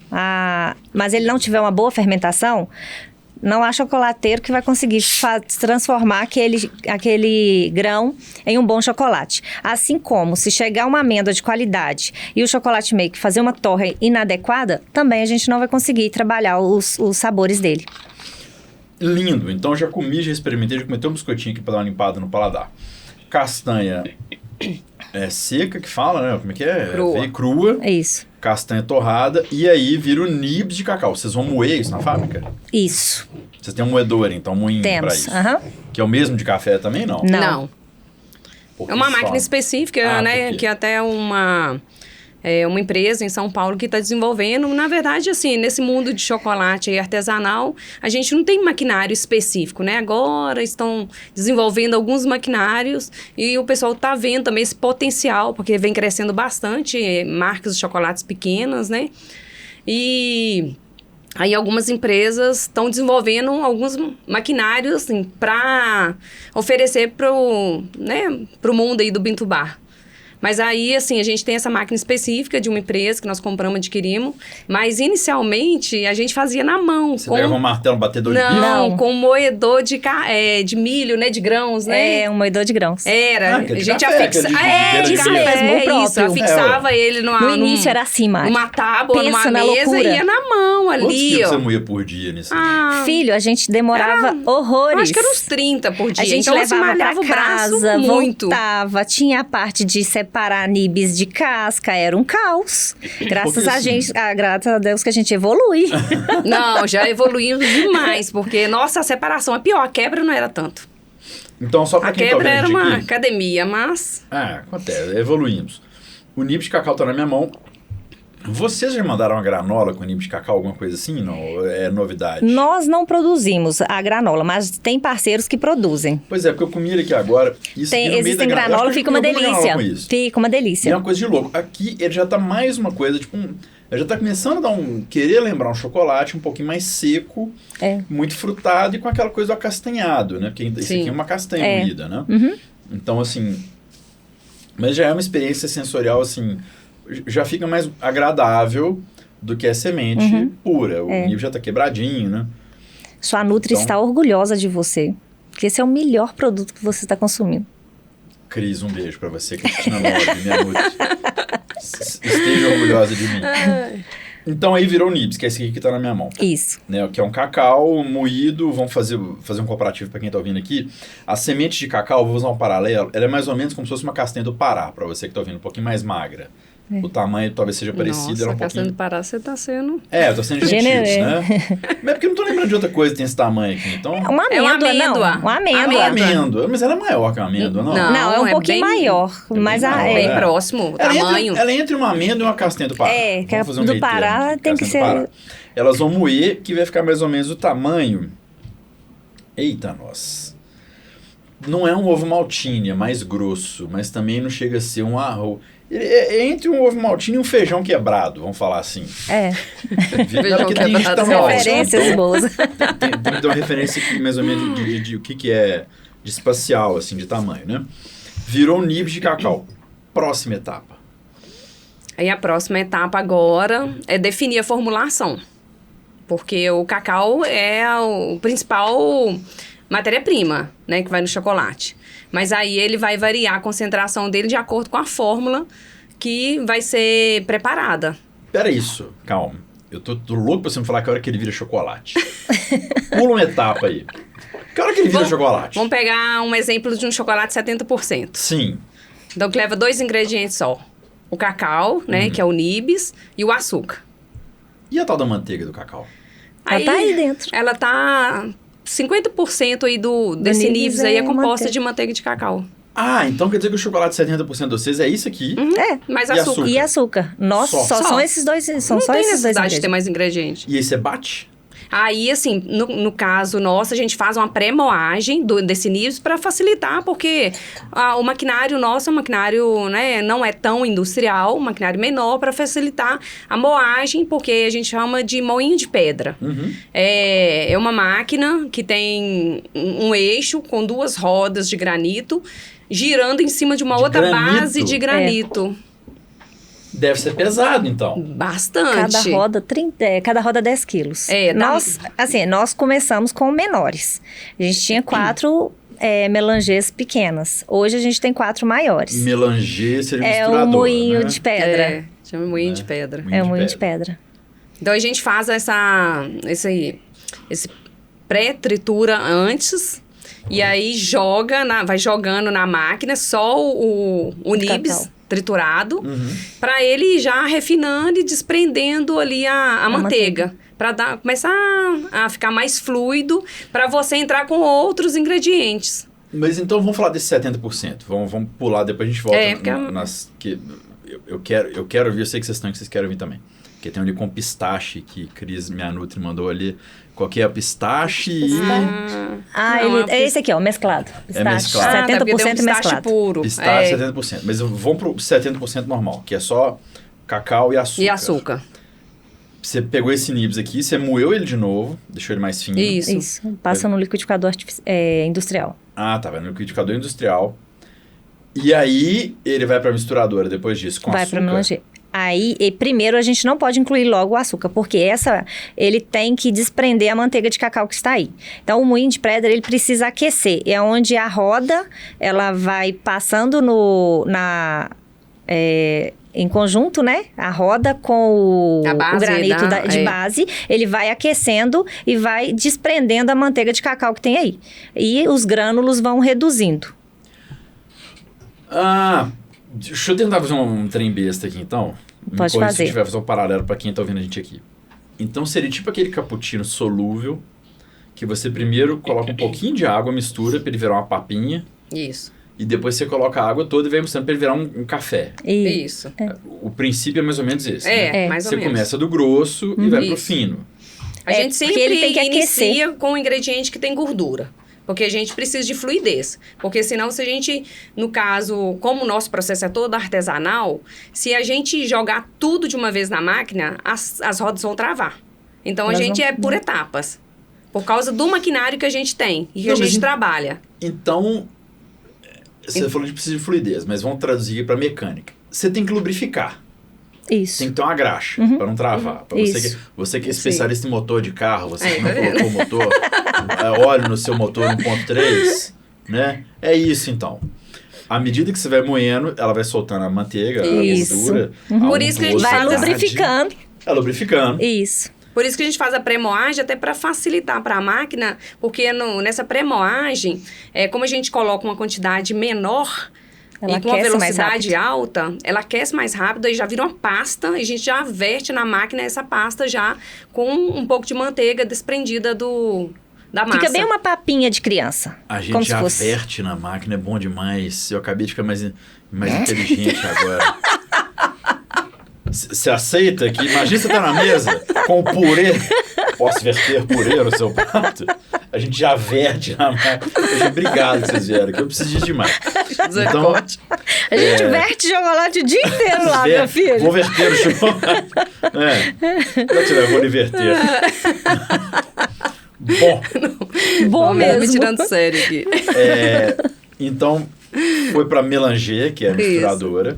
mas ele não tiver uma boa fermentação, não há chocolateiro que vai conseguir transformar aquele grão em um bom chocolate. Assim como, se chegar uma amêndoa de qualidade e o chocolate make fazer uma torra inadequada, também a gente não vai conseguir trabalhar os sabores dele. Lindo. Então já comi, já experimentei, já cometei um biscoitinho aqui para dar uma limpada no paladar. Castanha seca que fala, né? Como é que é? Crua. Veio crua. É isso. Castanha torrada. E aí vira o nibs de cacau. Vocês vão moer isso na fábrica? Isso. Vocês têm um moedor, então, moinho para Temos. isso. Aham. Que é o mesmo de café também, não? Não. É uma máquina específica, né? por quê? Que até É uma empresa em São Paulo que está desenvolvendo. Na verdade, assim, nesse mundo de chocolate aí artesanal, a gente não tem maquinário específico, né? Agora estão desenvolvendo alguns maquinários e o pessoal está vendo também esse potencial, porque vem crescendo bastante marcas de chocolates pequenas, né? E aí algumas empresas estão desenvolvendo alguns maquinários assim, para oferecer para o mundo aí do Bean to Bar. Mas aí, assim, a gente tem essa máquina específica de uma empresa que nós compramos, adquirimos. Mas, inicialmente, a gente fazia na mão. Você pegava um martelo, um batedor de bico? Não, com um moedor de milho, né? De grãos, né? É, um moedor de grãos. Era. Que é de a gente café, afixava. aquele de isso beira. mesmo, o próprio. Isso, afixava ele No início era assim, Mari. numa tábua, Pensa numa na mesa loucura. e ia na mão Quantos ali, quilos ó. você moía por dia nisso? Filho, a gente demorava horrores. Acho que era uns 30 por dia. A gente então, assim, levava malhava pra o braço casa, muito. voltava, tinha a parte de separar nibs de casca, era um caos. Graças a Deus que a gente evolui. Não, já evoluímos demais, porque, nossa, a separação é pior, a quebra não era tanto. Então, só pra A quem tá quebra vendo era de uma aqui... academia, mas... Acontece, evoluímos. O nibs de cacau tá na minha mão. Vocês já mandaram uma granola com nibs de cacau, alguma coisa assim? Não, é novidade? Nós não produzimos a granola, mas tem parceiros que produzem. Pois é, porque eu comi ele aqui agora. Isso aqui no meio Existem da granola, eu acho que fica eu uma comi alguma granola delícia. com isso. Fica uma E é delícia. uma coisa de louco. Aqui ele já tá mais uma coisa, tipo, ele já tá começando a querer lembrar um chocolate um pouquinho mais seco, muito frutado e com aquela coisa do acastanhado, né? Porque esse aqui é uma castanha moída, né? Uhum. Então, assim, mas já é uma experiência sensorial, assim, já fica mais agradável do que a semente pura. O nível já tá quebradinho, né? Sua Nutri Então- está orgulhosa de você, porque esse é o melhor produto que você está consumindo. Cris, um beijo pra você, Cristina Love, minha noite. Esteja orgulhosa de mim. Então aí virou o nibs, que é esse aqui que tá na minha mão. Isso. Né, que é um cacau moído. Vamos fazer um comparativo para quem está ouvindo aqui. A semente de cacau, vou usar um paralelo, ela é mais ou menos como se fosse uma castanha do Pará, para você que está ouvindo, um pouquinho mais magra. O tamanho talvez seja parecido. Nossa, Ela é um Castanha pouquinho... do Pará, você tá sendo... Eu tô sendo gentil, Generê. né? Mas é porque eu não tô lembrando de outra coisa que tem esse tamanho aqui. Então... Uma amêndoa, amêndoa. não. Uma amêndoa. Uma amêndoa. Mas ela é maior que uma amêndoa, não? Não, é um pouquinho bem- maior. Mas bem maior, Bem É. próximo, o Ela tamanho. ela é entre uma amêndoa e uma castanha do Pará. É, que a Vamos fazer um do meio Pará termo aqui, tem que castanha do ser- Pará. Elas vão moer, que vai ficar mais ou menos o tamanho. Eita, nossa. Não é um ovo maltine, é mais grosso, mas também não chega a ser um arroz. Ele é entre um ovo maltine e um feijão quebrado, vamos falar assim. É. Não, porque tem gente que tá quebrado, mal, Referências então, boas. tem que dar uma referência aqui, mais ou menos, de o que é de espacial, assim, de tamanho, né? Virou um nibs de cacau. Próxima etapa. Aí a próxima etapa agora é definir a formulação. Porque o cacau é o principal matéria-prima, né, que vai no chocolate. Mas aí ele vai variar a concentração dele de acordo com a fórmula que vai ser preparada. Pera isso, calma. Eu tô louco pra você me falar que hora que ele vira chocolate. Pula uma etapa aí. Que hora que ele vira chocolate? Vamos pegar um exemplo de um chocolate 70%. Sim. Então, que leva 2 ingredientes só. O cacau, né, que é o nibs, e o açúcar. E a tal da manteiga do cacau? Ela tá aí dentro. Ela tá... 50% aí desse nibs nibs aí é é composta manteiga. de manteiga de cacau. Ah, então quer dizer que o chocolate 70% de vocês é isso aqui? É. Mas E açúcar. açúcar? E açúcar. Nossa, Só. só são esses dois. São Não só tem esses dois necessidade de ter ingredientes. mais ingredientes. E aí você bate? Aí, assim, no caso nosso, a gente faz uma pré-moagem desse nibs para facilitar, porque o maquinário nosso é um maquinário, né, não é tão industrial, um maquinário menor para facilitar a moagem, porque a gente chama de moinho de pedra. Uhum. É uma máquina que tem um eixo com 2 rodas de granito, girando em cima de uma De outra granito? base de granito. Deve ser pesado, então. Bastante. Cada roda 10 quilos. É, dá- Nós começamos com menores. A gente tinha 4 melangês pequenas. Hoje a gente tem 4 maiores. Melanger seria um É misturador, o moinho né? de pedra. É, chama moinho de pedra. É o moinho de pedra. Então, a gente faz esse pré-tritura antes, e aí vai jogando na máquina só o nibs Cacau. triturado, Uhum. para ele já refinando e desprendendo ali a manteiga. Para começar a ficar mais fluido, para você entrar com outros ingredientes. Mas então vamos falar desse 70%. Vamos pular, depois a gente volta porque nas... Que eu quero ouvir, eu sei que vocês estão, que vocês querem ouvir também. Porque tem ali com pistache, que Cris, minha Nutri, mandou ali. Qual que é? Pistache Não, é esse aqui, ó, mesclado. É mesclado. 70% pistache mesclado. puro. Pistache 70%. Mas vamos pro 70% normal, que é só cacau e açúcar. E açúcar. Você pegou esse nibs aqui, você moeu ele de novo, deixou ele mais fino. Isso. Passa no liquidificador industrial. Ah, tá, vai no liquidificador industrial. E aí, ele vai pra misturadora depois disso, com Vai açúcar. para melanger. Aí, primeiro, a gente não pode incluir logo o açúcar, porque ele tem que desprender a manteiga de cacau que está aí. Então, o moinho de pedra, ele precisa aquecer. É onde a roda, ela vai passando em conjunto, né? A roda com o granito de base, ele vai aquecendo e vai desprendendo a manteiga de cacau que tem aí. E os grânulos vão reduzindo. Deixa eu tentar fazer um trem besta aqui, então. Pode fazer. Se tiver fazer um paralelo para quem tá ouvindo a gente aqui. Então, seria tipo aquele cappuccino solúvel, que você primeiro coloca um pouquinho de água, mistura para ele virar uma papinha. Isso. E depois você coloca a água toda e vai mostrando para ele virar um café. Isso. O princípio é mais ou menos esse, né? Mais ou você menos. Começa do grosso e vai pro fino. A gente sempre ele tem que inicia com um ingrediente que tem gordura. Porque a gente precisa de fluidez. Porque senão, se a gente, no caso, como o nosso processo é todo artesanal, se a gente jogar tudo de uma vez na máquina, as rodas vão travar. Então, a gente é por etapas. Por causa do maquinário que a gente tem e que a gente trabalha. Então, você falou de precisa de fluidez, mas vamos traduzir para mecânica. Você tem que lubrificar. Isso. Tem que ter uma graxa para não travar. Pra você que é especialista em motor de carro, você que não colocou o motor, óleo no seu motor 1.3, né? É isso, então. À medida que você vai moendo, ela vai soltando a manteiga, a gordura. Por isso que a gente vai lubrificando. Lubrificando. Isso. Por isso que a gente faz a pré-moagem, até para facilitar para a máquina, porque nessa pré-moagem, como a gente coloca uma quantidade menor, ela e com uma velocidade alta, ela aquece mais rápido e já vira uma pasta, e a gente já verte na máquina essa pasta já com um pouco de manteiga desprendida da massa. Fica bem uma papinha de criança. A gente já verte na máquina, é bom demais. Eu acabei de ficar mais inteligente agora. Você aceita que... Imagina você tá na mesa com o purê. Posso verter purê no seu prato? A gente já verte na máquina. Obrigado que vocês vieram, que eu preciso disso demais. Então, a gente verte chocolate o dia inteiro lá, meu filho. Vou verter o chocolate. Eu vou lhe verter. Bom mesmo. Me tirando sério aqui. Então, foi pra melanger, que é a misturadora.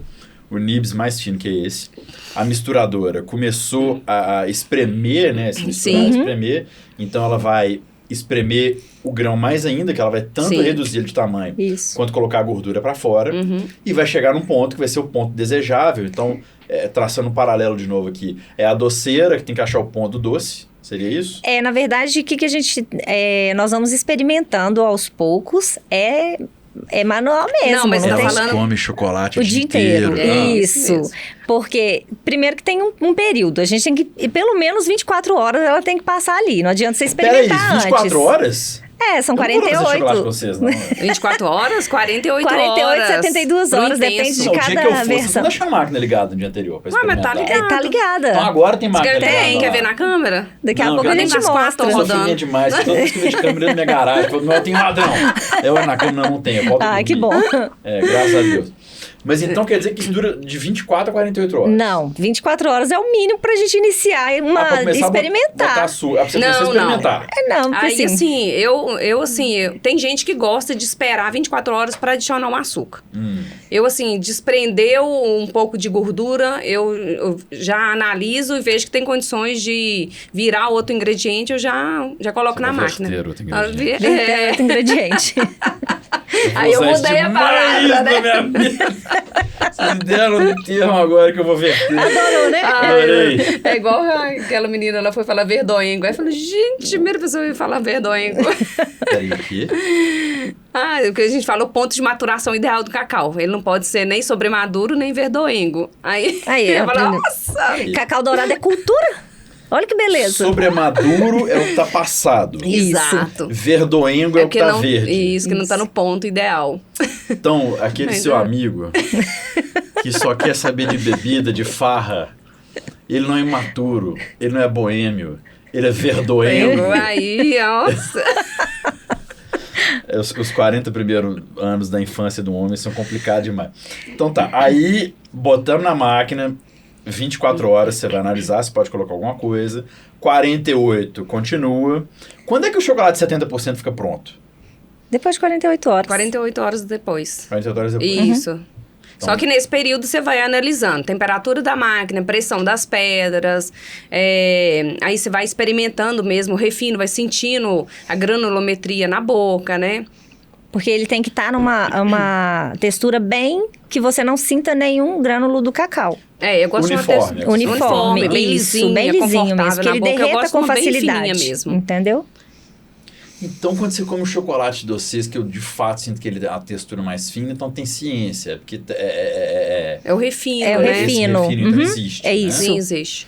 O nibs mais fino que é esse. A misturadora começou a espremer, né? Se misturar, espremer. Então, ela vai espremer o grão mais ainda, que ela vai tanto reduzir ele de tamanho, quanto colocar a gordura para fora. E vai chegar num ponto que vai ser o ponto desejável. Então, traçando um paralelo de novo aqui, é a doceira que tem que achar o ponto doce. Seria isso? Na verdade, o que a gente... nós vamos experimentando aos poucos. É manual mesmo. Não, mas não tá tem... falando... come chocolate o dia inteiro. Isso. Mesmo. Porque, primeiro que tem um período. A gente tem que... Pelo menos 24 horas ela tem que passar ali. Não adianta você experimentar antes. 24 horas? São 48. Eu não vou fazer chocolate pra vocês, não. 24 horas? 48 horas. 48, 72 horas, depende de cada versão. O dia que eu for, você versão. não deixa a máquina ligada no dia anterior pra experimentar. Mas tá ligado. Tá ligada. Então agora tem máquina ligada. Quer ver na câmera? Daqui a pouco a gente mostra. Eu sou fininha demais. Todo mundo que vê de câmera na minha garagem. Não, tem ladrão. Eu na câmera não tenho. Que bom. Graças a Deus. Mas então quer dizer que isso dura de 24 a 48 horas? Não, 24 horas é o mínimo pra gente iniciar experimentar. Pra você começar a experimentar. Não, porque aí assim, tem gente que gosta de esperar 24 horas para adicionar um açúcar. Eu, assim, desprendeu um pouco de gordura, eu já analiso e vejo que tem condições de virar outro ingrediente, eu já coloco na máquina. Outro ingrediente. Outro ingrediente. Aí eu mudei a palavra, né? Vocês me deram um termo agora que eu vou verter. Adorou, né? Adorei. É igual aquela menina, ela foi falar verdoengo. Aí eu falei, gente, primeira pessoa ia falar verdoengo. Peraí, o quê? O que a gente falou, ponto de maturação ideal do cacau. Ele não pode ser nem sobremaduro, nem verdoengo. Aí eu falei, nossa! Cacau dourado é cultura? Olha que beleza. Sobremaduro é o que tá passado. Exato. Verdoengo é o que tá verde. Isso, que não tá no ponto ideal. Então, aquele Mas seu é. amigo que só quer saber de bebida, de farra, ele não é imaturo, ele não é boêmio, ele é verdoengo. Aí, nossa. Os 40 primeiros anos da infância do homem são complicados demais. Então tá, aí botamos na máquina, 24 horas você vai analisar, você pode colocar alguma coisa, 48 continua. Quando é que o chocolate 70% fica pronto? Depois de 48 horas. 48 horas depois. 48 horas depois. Isso. Só que nesse período você vai analisando temperatura da máquina, pressão das pedras, aí você vai experimentando mesmo o refino, vai sentindo a granulometria na boca, né? Porque ele tem que estar numa textura bem que você não sinta nenhum grânulo do cacau. Eu gosto Uniforme. de uma uniforme, bem Isso, lisinha, bem lisinho confortável mesmo, que na ele boca. Eu derreta gosto com de uma bem facilidade. fininha mesmo. Entendeu? Então, quando você come um chocolate de vocês, que eu de fato sinto que ele tem a textura mais fina, então tem ciência, porque É o refino, É o né? refino. Esse refino então Uhum. existe. É né? isso. Sim, existe.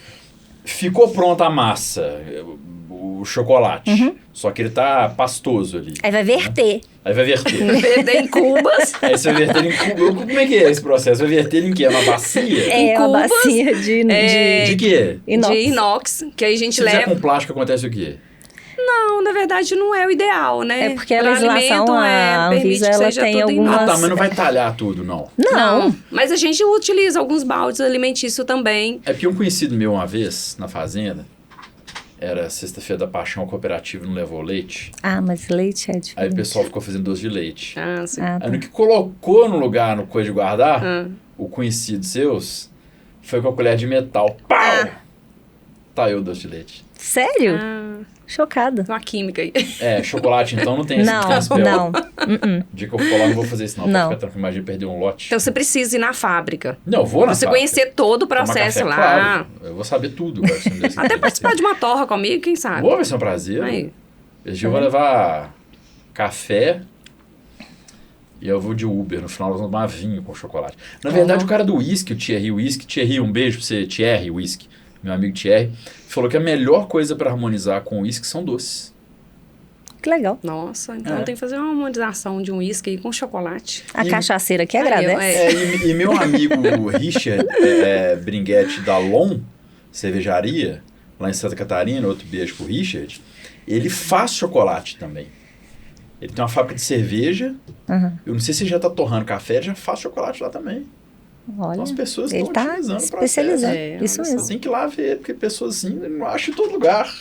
Ficou pronta a massa, o chocolate, só que ele tá pastoso ali. Aí vai verter. Aí vai verter. Perder em cubas. Aí você vai verter em cubo. Como é que é esse processo? Vai verter em quê? Uma bacia? É uma cubos, bacia de De quê? inox. De inox, que aí a gente Se fizer leva... com plástico, acontece o quê? Não, na verdade não é o ideal, né? É porque a Pra legislação, alimento, a permite Anvisa, que ela seja tem tudo algumas- Ah, inox. tá, mas não vai talhar tudo, não. Não. Mas a gente utiliza alguns baldes alimentícios também. É porque um conhecido meu uma vez, na fazenda, era sexta-feira da paixão, o cooperativo não levou leite. Ah, mas leite é diferente. Aí o pessoal ficou fazendo doce de leite. Ah, sim. Ah, tá. Aí no que colocou no lugar, no coisa de guardar, Ah. o conhecido seus foi com a colher de metal. Pau! Taiu o doce de leite. Sério? Ah, Chocada. tem uma química aí. É, chocolate então não tem esse Não, spell. não. O dia que eu for lá, eu não vou fazer isso não. Não. Pra ficar tranquilo, imagina perder um lote. Então você precisa ir na fábrica. Não, eu vou na Você fábrica. conhecer todo o Tomar processo café, lá. Claro, eu vou saber tudo. Agora, se me der esse Até tempo. participar de uma torra comigo, quem sabe? Boa, vai ser um prazer. Aí. Esse dia eu vou levar café e eu vou de Uber. No final nós vamos tomar vinho com chocolate. Na verdade, o cara do whisky, o Thierry, um beijo pra você, Thierry Whisky, meu amigo Thierry, falou que a melhor coisa pra harmonizar com o whisky são doces. Que legal. Nossa, então É. tem que fazer uma harmonização de um uísque aí com chocolate. A E- cachaceira que Aí, agradece. E meu amigo Richard Bringuetti da Lon, cervejaria, lá em Santa Catarina, outro beijo pro Richard, ele faz chocolate também. Ele tem uma fábrica de cerveja, Aham. eu não sei se ele já tá torrando café, ele já faz chocolate lá também. Olha, Então as pessoas ele estão tá utilizando o especializado. É, Isso olha mesmo. só. Tem que ir lá ver, porque pessoas assim não acham em todo lugar.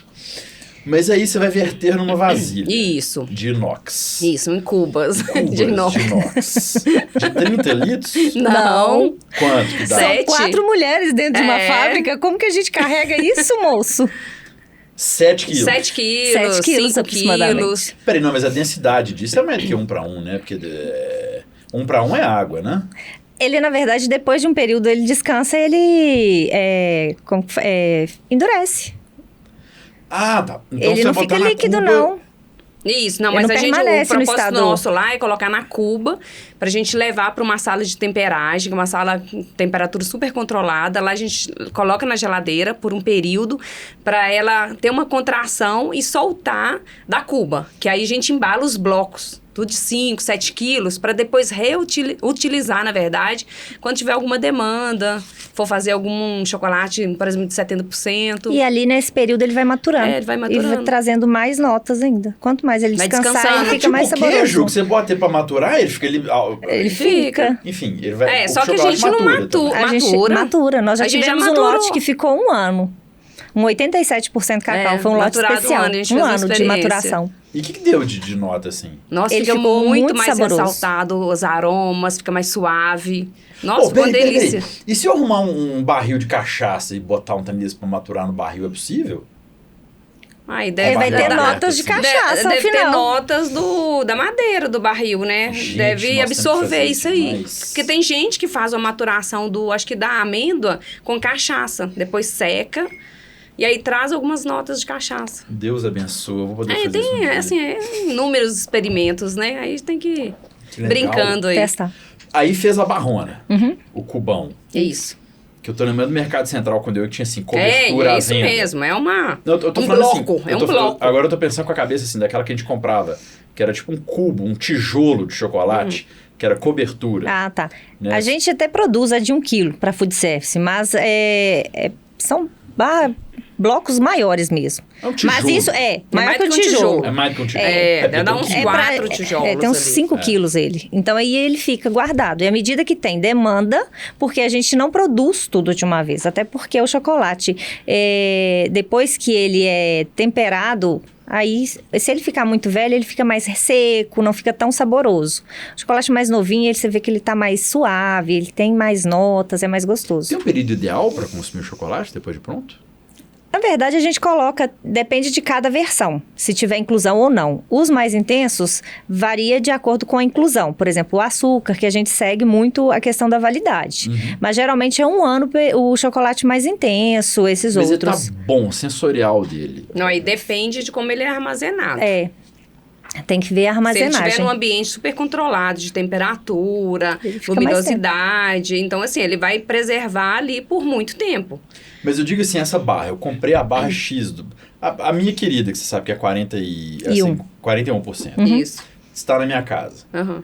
Mas aí você vai verter numa vasilha Isso. de inox. Isso, em cubas. Cubas de inox. de inox. De 30 litros? Não. Quanto que dá? Sete. São 4 mulheres dentro de uma É. fábrica. Como que a gente carrega isso, moço? 7 quilos. 7 quilos, 7 quilos 5 aproximadamente. quilos. Peraí, não, mas a densidade disso é mais do que 1 para 1, né? Porque 1 para 1 é água, né? Ele, na verdade, depois de um período, ele descansa e ele endurece. Ah, tá. Então Ele você não botar fica na líquido, cuba- não. Isso, não, Ele mas não a gente, o permanece no propósito estado- nosso lá é colocar na cuba pra gente levar pra uma sala de temperagem, uma sala com temperatura super controlada. Lá a gente coloca na geladeira por um período pra ela ter uma contração e soltar da cuba. Que aí a gente embala os blocos, tudo de 5, 7 quilos, pra depois reutilizar, na verdade, quando tiver alguma demanda, for fazer algum chocolate, por exemplo, de 70%. E ali, nesse período, ele vai maturando. É, ele vai E maturando. vai trazendo mais notas ainda. Quanto mais ele Vai descansar, descansando. ele fica Tipo mais saboroso. queijo que você bota ele pra maturar, ele fica ali... Ele fica. Enfim, ele vai... É, o só que a chocolate gente não matura também. A gente Matura. matura. Nós já A gente já tivemos um maturou. lote que ficou 1 ano. Um 87% cacau. É, Foi um lote maturado especial. um ano, a gente Um fez uma ano de experiência. maturação. E o que deu de nota, assim? Nossa, Ele fica ficou muito muito mais saboroso. ressaltado os aromas, fica mais suave. Nossa, Pô, ficou uma peraí. delícia. E se eu arrumar um barril de cachaça e botar um tanto pra maturar no barril, é possível? Aí Ele vai ter aberto, notas de assim. cachaça ao Deve ter final. notas da madeira do barril, né? Gente, Deve nós temos que absorver fazer isso aí. demais. Porque tem gente que faz uma maturação acho que da amêndoa com cachaça. Depois seca e aí traz algumas notas de cachaça. Deus abençoe, eu vou poder Aí fazer isso um tem, dia. assim, inúmeros experimentos, né? Aí tem que ir Que legal. brincando aí. Testa. Aí fez a barrona, Uhum. o cubão. Isso. Que eu tô lembrando do Mercado Central, quando eu tinha, assim, cobertura à isso venda. mesmo, é uma... Não, eu tô um falando bloco, assim, é um bloco. Agora eu tô pensando com a cabeça, assim, daquela que a gente comprava, que era tipo um cubo, um tijolo de chocolate, que era cobertura. Ah, tá. Né? A gente até produz a de 1 quilo para food service, mas são blocos maiores mesmo. É um tijolo. Mas isso maior mais que o que um tijolo. tijolo. É mais do que um tijolo. Deve dar uns tem 4 tijolos tem uns ali. 5 quilos ele. Então aí ele fica guardado. E à medida que tem demanda, porque a gente não produz tudo de uma vez. Até porque o chocolate, depois que ele é temperado, aí se ele ficar muito velho, ele fica mais seco, não fica tão saboroso. O chocolate mais novinho, você vê que ele tá mais suave, ele tem mais notas, é mais gostoso. Tem um período ideal para consumir o chocolate depois de pronto? Na verdade, a gente coloca, depende de cada versão, se tiver inclusão ou não. Os mais intensos varia de acordo com a inclusão. Por exemplo, o açúcar, que a gente segue muito a questão da validade. Mas geralmente é 1 ano o chocolate mais intenso, esses Mas outros. ele tá bom, o sensorial dele. Não, aí depende de como ele é armazenado. Tem que ver a Se ele armazenagem. estiver num ambiente super controlado de temperatura, Ele fica mais luminosidade, então assim, ele vai preservar ali por muito tempo. Mas eu digo assim, essa barra, eu comprei a barra X, a minha querida, que você sabe que é 41%. Isso. Está na minha casa. Uhum.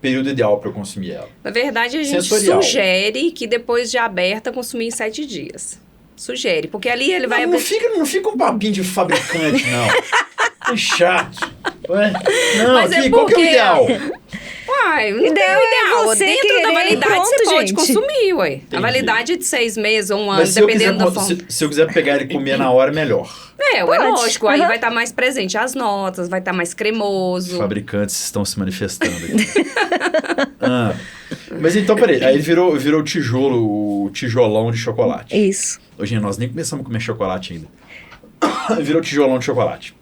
Período ideal para eu consumir ela. Na verdade, a gente Sensorial. sugere que depois de aberta, consumir em 7 dias. Sugere, porque ali ele vai... Não fica um papinho de fabricante, não. É chato. Ué? Não, Mas aqui, é qual que é o porque- ideal? Uai, não tem o Ideal é ideal. você Dentro da querer validade, pronto, você pode gente. consumir, ué. Entendi. A validade é de 6 meses ou 1 ano, Mas se eu, dependendo da quiser, forma. se eu quiser pegar ele e comer na hora, melhor. É Pode. lógico. Aí Aham. vai estar mais presente as notas, vai estar mais Os cremoso. fabricantes estão se manifestando aqui. Mas então, peraí. Aí ele virou o tijolo, o tijolão de chocolate. Isso. Hoje nós nem começamos a comer chocolate ainda. Virou tijolão de chocolate.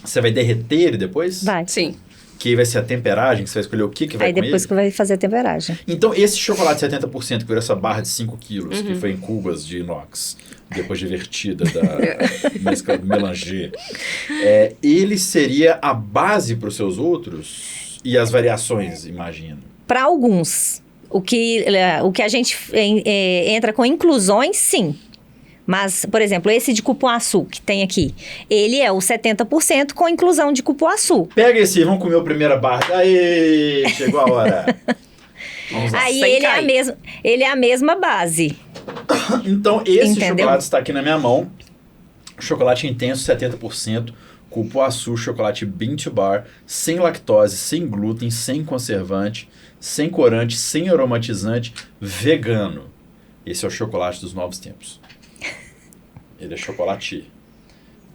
Você vai derreter ele depois? Vai. Sim. Que aí vai ser a temperagem, que você vai escolher o que vai Aí com depois ele? que vai fazer a temperagem. Então, esse chocolate 70%, que virou essa barra de 5 quilos, que foi em cubas de inox, depois divertida da mescla do Melanger, ele seria a base para os seus outros? E as variações, imagino? Para alguns, o que a gente entra com inclusões, sim. Mas, por exemplo, esse de cupuaçu que tem aqui, ele é o 70% com inclusão de cupuaçu. Pega esse, vamos comer a primeira barra. Aê, chegou a hora. Vamos lá. Aí sem ele cair. ele é a mesma base. Então, esse Entendeu? chocolate está aqui na minha mão. Chocolate intenso, 70%. Cupuaçu, chocolate bean to bar, sem lactose, sem glúten, sem conservante, sem corante, sem aromatizante, vegano. Esse é o chocolate dos novos tempos. Ele é chocolate.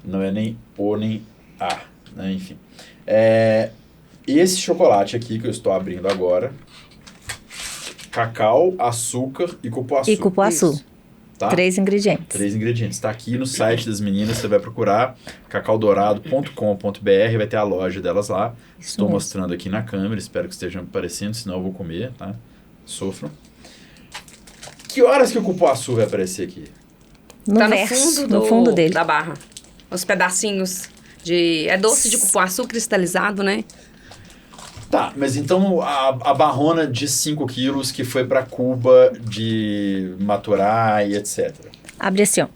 Não é nem O nem A, né? Enfim. Esse chocolate aqui que eu estou abrindo agora, cacau, açúcar e cupuaçu. E cupuaçu. Isso. Tá? 3 ingredientes. 3 ingredientes. Está aqui no site das meninas, você vai procurar cacaudorado.com.br, vai ter a loja delas lá. Estou mesmo. mostrando aqui na câmera, espero que esteja aparecendo, senão eu vou comer, tá? Sofram. Que horas que o cupuaçu vai aparecer aqui? No Tá verso, no no fundo dele. da barra. Os pedacinhos de... É doce de cupuaçu cristalizado, né? Tá, mas então a barrona de 5 quilos que foi para Cuba de maturar e etc. Abre assim, ó.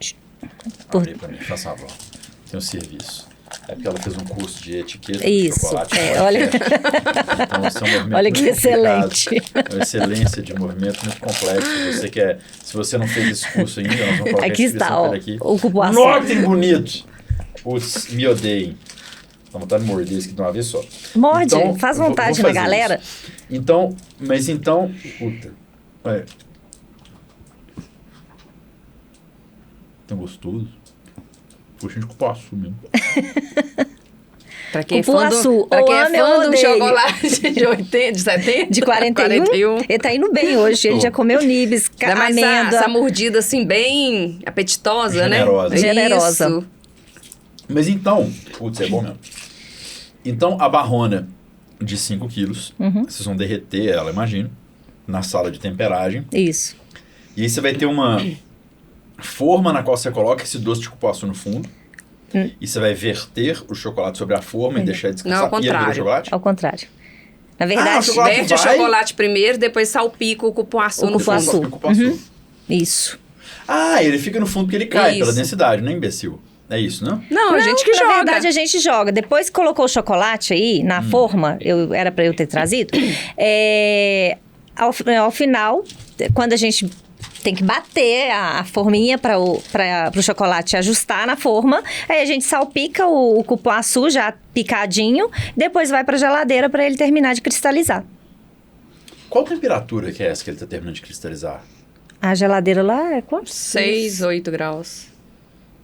Abre pra mim, faça favor. Tem um serviço. É porque ela fez um curso de etiqueta Isso, de chocolate. olha. Então, esse é um movimento Olha que muito complicado. excelente. É uma excelência de movimento muito complexo. Se você não fez esse curso ainda, nós vamos colocar Aqui a descrição está, ó, dele aqui. o cupuaçu. Nossa, que bonito! Putz, me odeiem. Vou vontade de morder isso aqui de uma vez só. Morde, Então, faz vou vontade na fazer galera. isso. Mas então... Puta. Tão gostoso. Puxa de cupuaçu mesmo. Pra quem Cupuaçu, pra ou quem é ame ou fã de um odeie. chocolate de 80, de 70? De 41, ele tá indo bem hoje. Ele já comeu nibs, Dá mais amêndoa. essa mordida assim, bem apetitosa, Generosa. né? Generosa. Isso. Mas então... Putz, é bom mesmo. Então, a barrona de 5 quilos, vocês vão derreter ela, imagino, na sala de temperagem. Isso. E aí você vai ter uma forma na qual você coloca esse doce de cupuaçu no fundo. E você vai verter o chocolate sobre a forma e deixar descansar. Não, ao E ele vira contrário. chocolate? Ao contrário. Na o verdade, chocolate Verte o vai- chocolate primeiro, depois salpica o cupuaçu O no cupuaçu. fundo. O cupuaçu. Isso. Ah, ele fica no fundo porque ele cai pela Isso. densidade, não é imbecil? É isso, não? Não, a gente que na joga. verdade, a gente joga. Depois que colocou o chocolate aí na forma, era pra eu ter trazido, ao final, quando a gente tem que bater a forminha para o chocolate ajustar na forma, aí a gente salpica o cupuaçu já picadinho, depois vai pra geladeira para ele terminar de cristalizar. Qual temperatura que é essa que ele tá terminando de cristalizar? A geladeira lá é quanto? 6, 8 graus.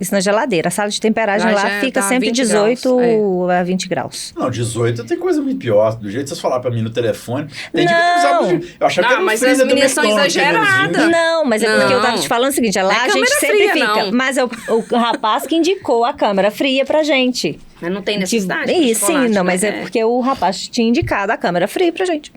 Isso na geladeira. A sala de temperagem Lá lá já fica tá sempre 20 18 graus, a 20 graus. Não, 18 tem coisa muito pior. Do jeito que vocês falaram pra mim no telefone. Tem dia que Não. eu achava que era um Mas freezer as do meninas são McDonald's, exageradas. aquele Não, mas é porque eu tava te falando o seguinte, lá Não é a gente câmera sempre fria, fica. não. Mas é o rapaz que indicou a câmera fria pra gente. Mas não tem necessidade de Isso, sim, chocolate, não, né? mas é porque o rapaz tinha indicado a câmera fria pra gente.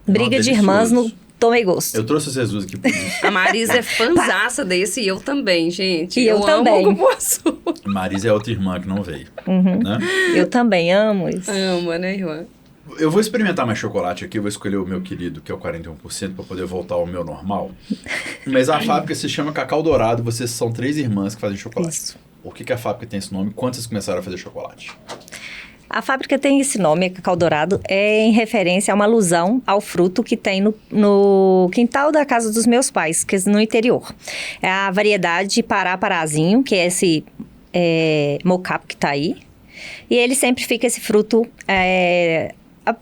Briga de irmãs no Tomei Gosto. Eu trouxe vocês duas aqui por isso. A Marisa é fãzaça desse e eu também, gente. E eu também. amo o cupuaçu. Marisa é outra irmã que não veio. Né? Eu também amo isso. Ama, né, irmã? Eu vou experimentar mais chocolate aqui, eu vou escolher o meu querido, que é o 41%, para poder voltar ao meu normal. Mas a fábrica se chama Cacau Dourado, vocês são 3 irmãs que fazem chocolate. Isso. Por que a fábrica tem esse nome? Quando vocês começaram a fazer chocolate? A fábrica tem esse nome, Cacau Dourado, é em referência a uma alusão ao fruto que tem no quintal da casa dos meus pais, que é no interior. É a variedade Pará-Parazinho, que é esse mocap que tá aí. E ele sempre fica esse fruto...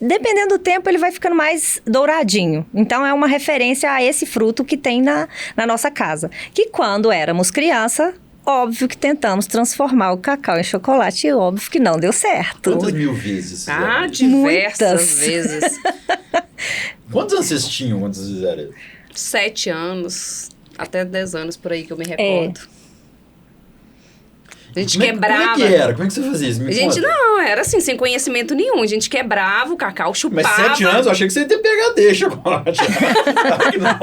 dependendo do tempo, ele vai ficando mais douradinho. Então, é uma referência a esse fruto que tem na nossa casa. Que quando éramos criança, óbvio que tentamos transformar o cacau em chocolate e óbvio que não deu certo. Quantas mil vezes fizeram Ah, isso? diversas Muitas. vezes. Quantos anos vocês tinham quando vocês fizeram isso? 7 anos, até 10 anos por aí que eu me recordo. A gente Como é quebrava. que era? Como é que você fazia isso? Me A gente conta. não, era assim, sem conhecimento nenhum. A gente quebrava o cacau, chupava. Mas 7 anos, eu achei que você ia ter PhD chocolate. Claro que não.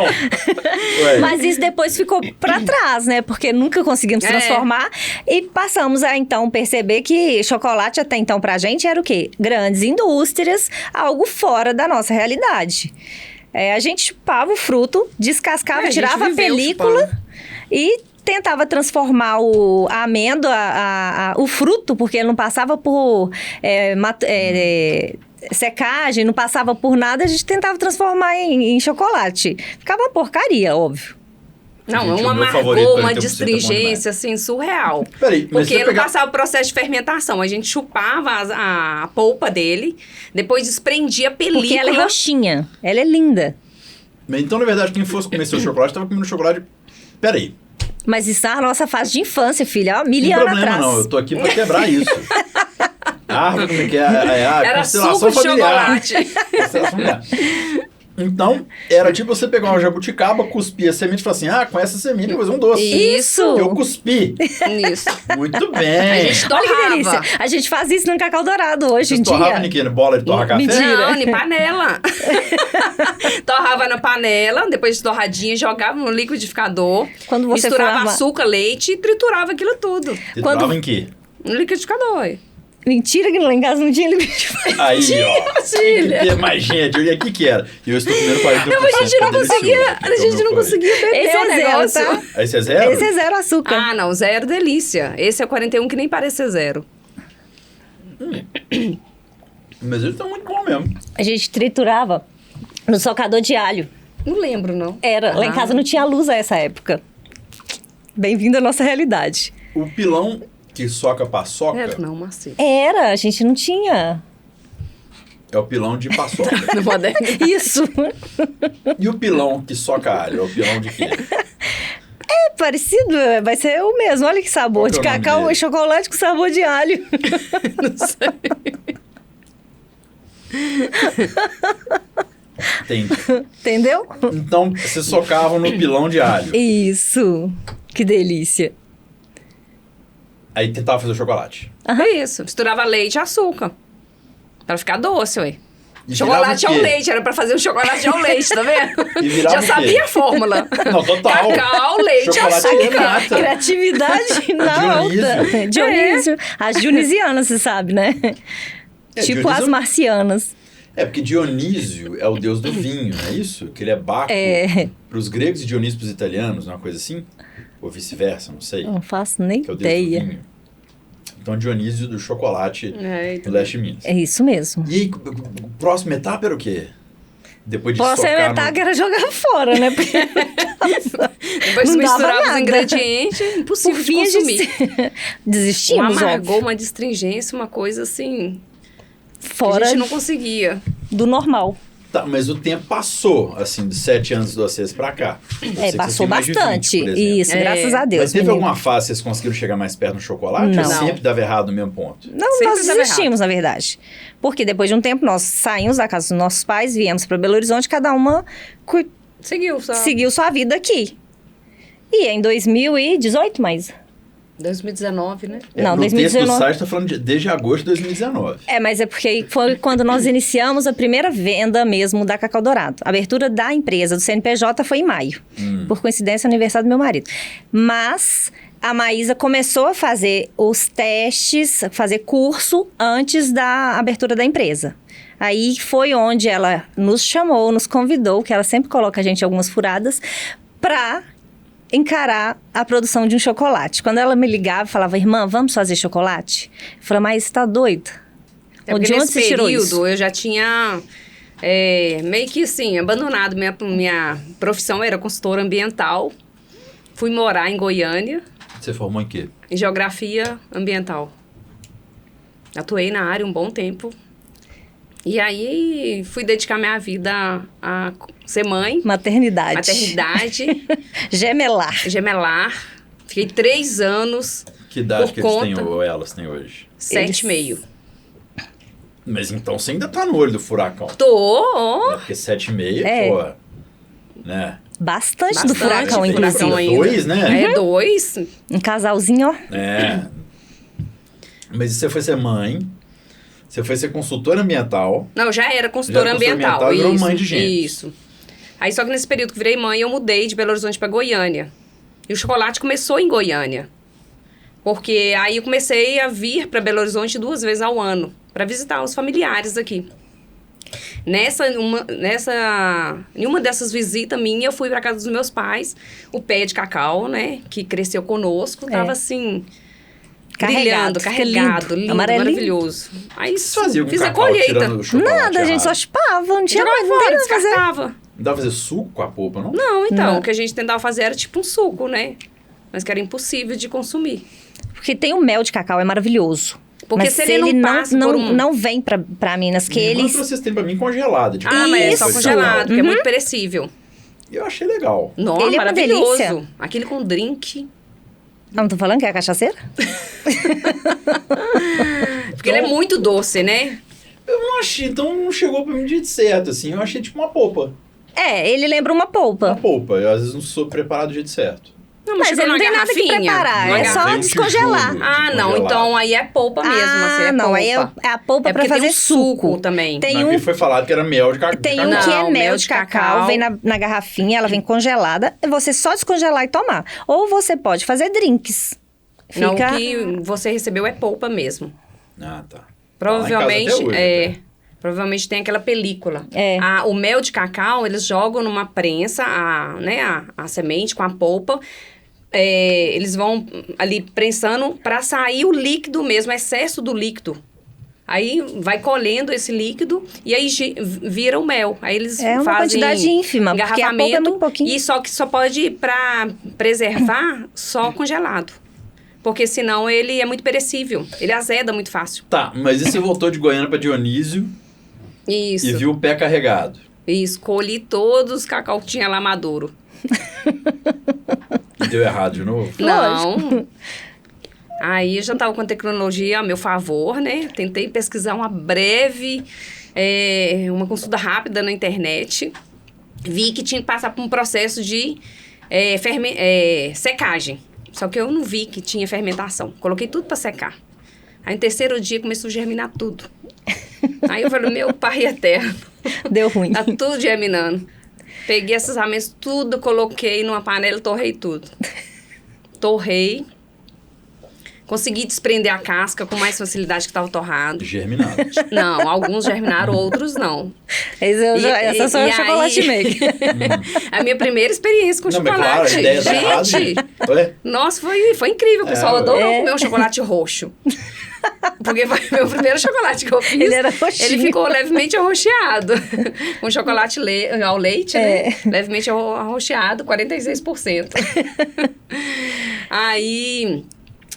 Ué. Mas isso depois ficou pra trás, né? Porque nunca conseguimos transformar. E passamos a, então, perceber que chocolate até então pra gente era o quê? Grandes indústrias, algo fora da nossa realidade. A gente chupava o fruto, descascava, a gente tirava a viveu película chupando. e tentava transformar a amêndoa, o fruto, porque ele não passava por secagem, não passava por nada, a gente tentava transformar em chocolate. Ficava uma porcaria, óbvio. Não, Gente, um o meu favorito, amargor, uma 40% é bom distringência, assim, surreal. Peraí, mas Porque se ele eu pegar- não passava o processo de fermentação. A gente chupava a polpa dele, depois desprendia a película. Porque ela é roxinha, ela é linda. Então, na verdade, quem fosse comer seu chocolate, estava comendo chocolate... Peraí. Mas isso é a nossa fase de infância, filha. Ó, Não mil tem anos problema, atrás. não. Eu tô aqui pra quebrar isso. Árvore, como é que é? A Era constelação suco de familiar. chocolate. Constelação familiar. Então, era tipo você pegar uma jabuticaba, cuspir a semente e falar assim, com essa semente eu vou fazer um doce. Isso. Eu cuspi. Isso. Muito A bem. gente Olha que torrava. delícia. A gente faz isso no Cacau Dourado hoje Vocês em torravam dia. em quê? Bola de torrar café? Mentira. Não, em panela. Torrava na panela, depois de torradinha, jogava no liquidificador. Quando você misturava falava- açúcar, leite e triturava aquilo tudo. Você Quando- torrava em quê? No liquidificador. Ué. Mentira que lá em casa não tinha limite. Aí, ó. Tem que filha. ter mais gente. E aqui que era. E eu estou comendo 40%. Não, mas a gente não tá delicioso. conseguia, a Aqui, é o gente meu não favorito. conseguia beber Esse o é zero, negócio. tá? Aí você é zero? Esse é zero açúcar. Ah, não, zero delícia. Esse é o 41 que nem parece ser zero. Mas ele tá muito bom mesmo. A gente triturava no socador de alho. Não lembro, não. Era. Lá em casa não tinha luz a essa época. Bem-vindo à nossa realidade. O pilão que soca paçoca Era, não, macio. Era, a gente não tinha. é o pilão de paçoca. No moderno. Isso. E o pilão que soca alho? É o pilão de quê? É parecido, vai ser o mesmo. Olha que sabor. Qual que De é o nome cacau dele? e chocolate com sabor de alho. Não sei. Entendi. Entendeu? Então, vocês socavam no pilão de alho. Isso. Que delícia. Aí tentava fazer o chocolate. É isso. Misturava leite e açúcar. Pra ficar doce, ué. E Chocolate virava ao o quê? leite, era pra fazer um chocolate ao leite, tá vendo? E virava Já o quê? sabia a fórmula. Não, total. Cacau, leite, Chocolate açúcar. de nata. Criatividade na Dionísio. alta. Dionísio. As dionisianas, você sabe, né? É, Tipo Dionísio- as marcianas. É, porque Dionísio é o deus do vinho, não é isso? Que ele é Baco para os gregos e Dionísio para os italianos, uma coisa assim? Ou vice-versa, não sei. Não faço nem Que é o deus do ideia. vinho. Então, Dionísio do chocolate do leste de Minas. É isso mesmo. E aí, próxima etapa era o quê? Depois de Posso socar inventar que era jogar fora, né? Porque Depois de não dava misturar os nada. ingredientes, impossível por de fim, consumir. Um desistimos, amargor, óbvio. uma astringência, uma coisa assim, que Fora a gente não conseguia. do normal. Tá, mas o tempo passou, assim, de 7 anos de vocês pra cá. Eu sei que Passou vocês têm mais de 20, bastante. por exemplo. Isso, graças a Deus. Mas teve menino. alguma fase que vocês conseguiram chegar mais perto no chocolate? Não. Ou sempre dava errado no mesmo ponto? Não, Sempre nós dava desistimos, na verdade. Porque depois de um tempo, nós saímos da casa dos nossos pais, viemos para Belo Horizonte, cada uma Seguiu só. seguiu sua vida aqui. E em 2018, mais. 2019, né? Não, no texto do 2019. site tá falando desde agosto de 2019. Mas é porque foi quando nós iniciamos a primeira venda mesmo da Cacau Dourado. A abertura da empresa, do CNPJ, foi em maio. Por coincidência, aniversário do meu marido. Mas a Maísa começou a fazer os testes, fazer curso antes da abertura da empresa. Aí foi onde ela nos chamou, nos convidou, que ela sempre coloca a gente em algumas furadas, para encarar a produção de um chocolate. Quando ela me ligava e falava, irmã, vamos fazer chocolate? Eu falava, mas você tá doida? É porque De onde nesse você tirou período isso? eu já tinha meio que assim, abandonado. Minha profissão era consultora ambiental. Fui morar em Goiânia, Você formou em quê? em geografia ambiental. Atuei na área um bom tempo. E aí fui dedicar minha vida a ser mãe, Maternidade. maternidade, Gemelar. gemelar. Fiquei 3 anos, Que idade Por que eles têm, conta- ou elas têm hoje? 7,5. Mas então você ainda tá no olho do furacão. Tô! Né? Porque 7,5, É. pô, né? Bastante, do Bastante furacão, do inclusive. furacão ainda. 2, né? É 2. Um casalzinho, ó. É. Mas você foi ser mãe, você foi ser consultora ambiental. Não, já era consultora Já era consultora ambiental. ambiental e virou isso, mãe de gente. Isso. Aí só que nesse período que virei mãe, eu mudei de Belo Horizonte para Goiânia. E o chocolate começou em Goiânia. Porque aí eu comecei a vir para Belo Horizonte 2 vezes ao ano, para visitar os familiares aqui. Em uma dessas visitas minhas, eu fui para casa dos meus pais. O pé de cacau, né, que cresceu conosco, tava assim, Carregado, brilhando, fica carregado, lindo, amarelinho. maravilhoso. Aí Você fazia com fiz a cacau colheita. tirando o chocolate Nada, a gente só errado? chupava, não tinha Jogava mais, não fora, tem nada a fazer. descartava. Não dava pra fazer suco com a polpa, não? Não, então, Não. o que a gente tentava fazer era tipo um suco, né? Mas que era impossível de consumir. Porque tem o mel de cacau, é maravilhoso. Porque Mas se ele não passa por um- não vem pra Minas, que Manda eles... pra vocês terem pra mim congelado. Tipo, Ah, mas é só Isso. congelado, porque é muito perecível. eu achei legal. Nossa, Ele é uma maravilhoso. delícia. Aquele com drink. Não tô falando que é a cachaceira? Porque ele é muito doce, né? Eu não achei, então não chegou pra mim de jeito certo, assim. Eu achei tipo uma polpa. Ele lembra uma Uma polpa. polpa. Eu às vezes não sou preparado do jeito certo. Não, Mas chegou ele não numa tem nada que garrafinha. preparar, Numa é só Vem um descongelar. tijolo Ah, não, congelado. então aí é polpa mesmo, assim, é não, polpa. aí é a polpa É pra porque fazer tem um suco suco. também. Tem Mas um me foi falado que era mel de cacau. Tem um Não, que é mel mel de de cacau, cacau. vem na garrafinha, ela vem congelada, é você só descongelar e tomar. Ou você pode fazer drinks. Não, Fica... o que você recebeu é polpa mesmo. Ah, tá. Provavelmente, Tá lá em casa até hoje, provavelmente tem aquela película. É. O mel de cacau, eles jogam numa prensa a semente com a polpa. Eles vão ali prensando para sair o líquido mesmo, o excesso do líquido. Aí vai colhendo esse líquido e aí vira o mel. Aí eles É uma fazem quantidade ínfima, porque a polpa é muito pouquinho. E só que só pode, para preservar, só congelado. Porque senão ele é muito perecível. Ele azeda muito fácil. Tá, mas e você voltou de Goiânia pra Dionísio Isso. e viu o pé carregado? E escolhi todos os cacau que tinha lá maduro. E deu errado de novo? Não. Aí eu já estava com a tecnologia a meu favor, né? Tentei pesquisar uma consulta rápida na internet. Vi que tinha que passar por um processo de secagem. Só que eu não vi que tinha fermentação. Coloquei tudo para secar. Aí no terceiro dia começou a germinar tudo. Aí eu falei, meu pai eterno. Deu ruim. Tá tudo germinando. Peguei essas amêndoas, tudo, coloquei numa panela e torrei tudo. Torrei. Consegui desprender a casca com mais facilidade que estava torrado. Germinado. Não, alguns germinaram, outros não. Essa só é o chocolate maker. A minha primeira experiência com Não, chocolate. mas claro, a ideia tá errada. Gente, Ué? nossa, foi incrível. O pessoal adorou comer um chocolate roxo. Porque foi meu primeiro chocolate que eu fiz. Ele era roxinho. Ele ficou levemente arroxeado. Um chocolate ao leite, né? Levemente arroxeado, 46%. Aí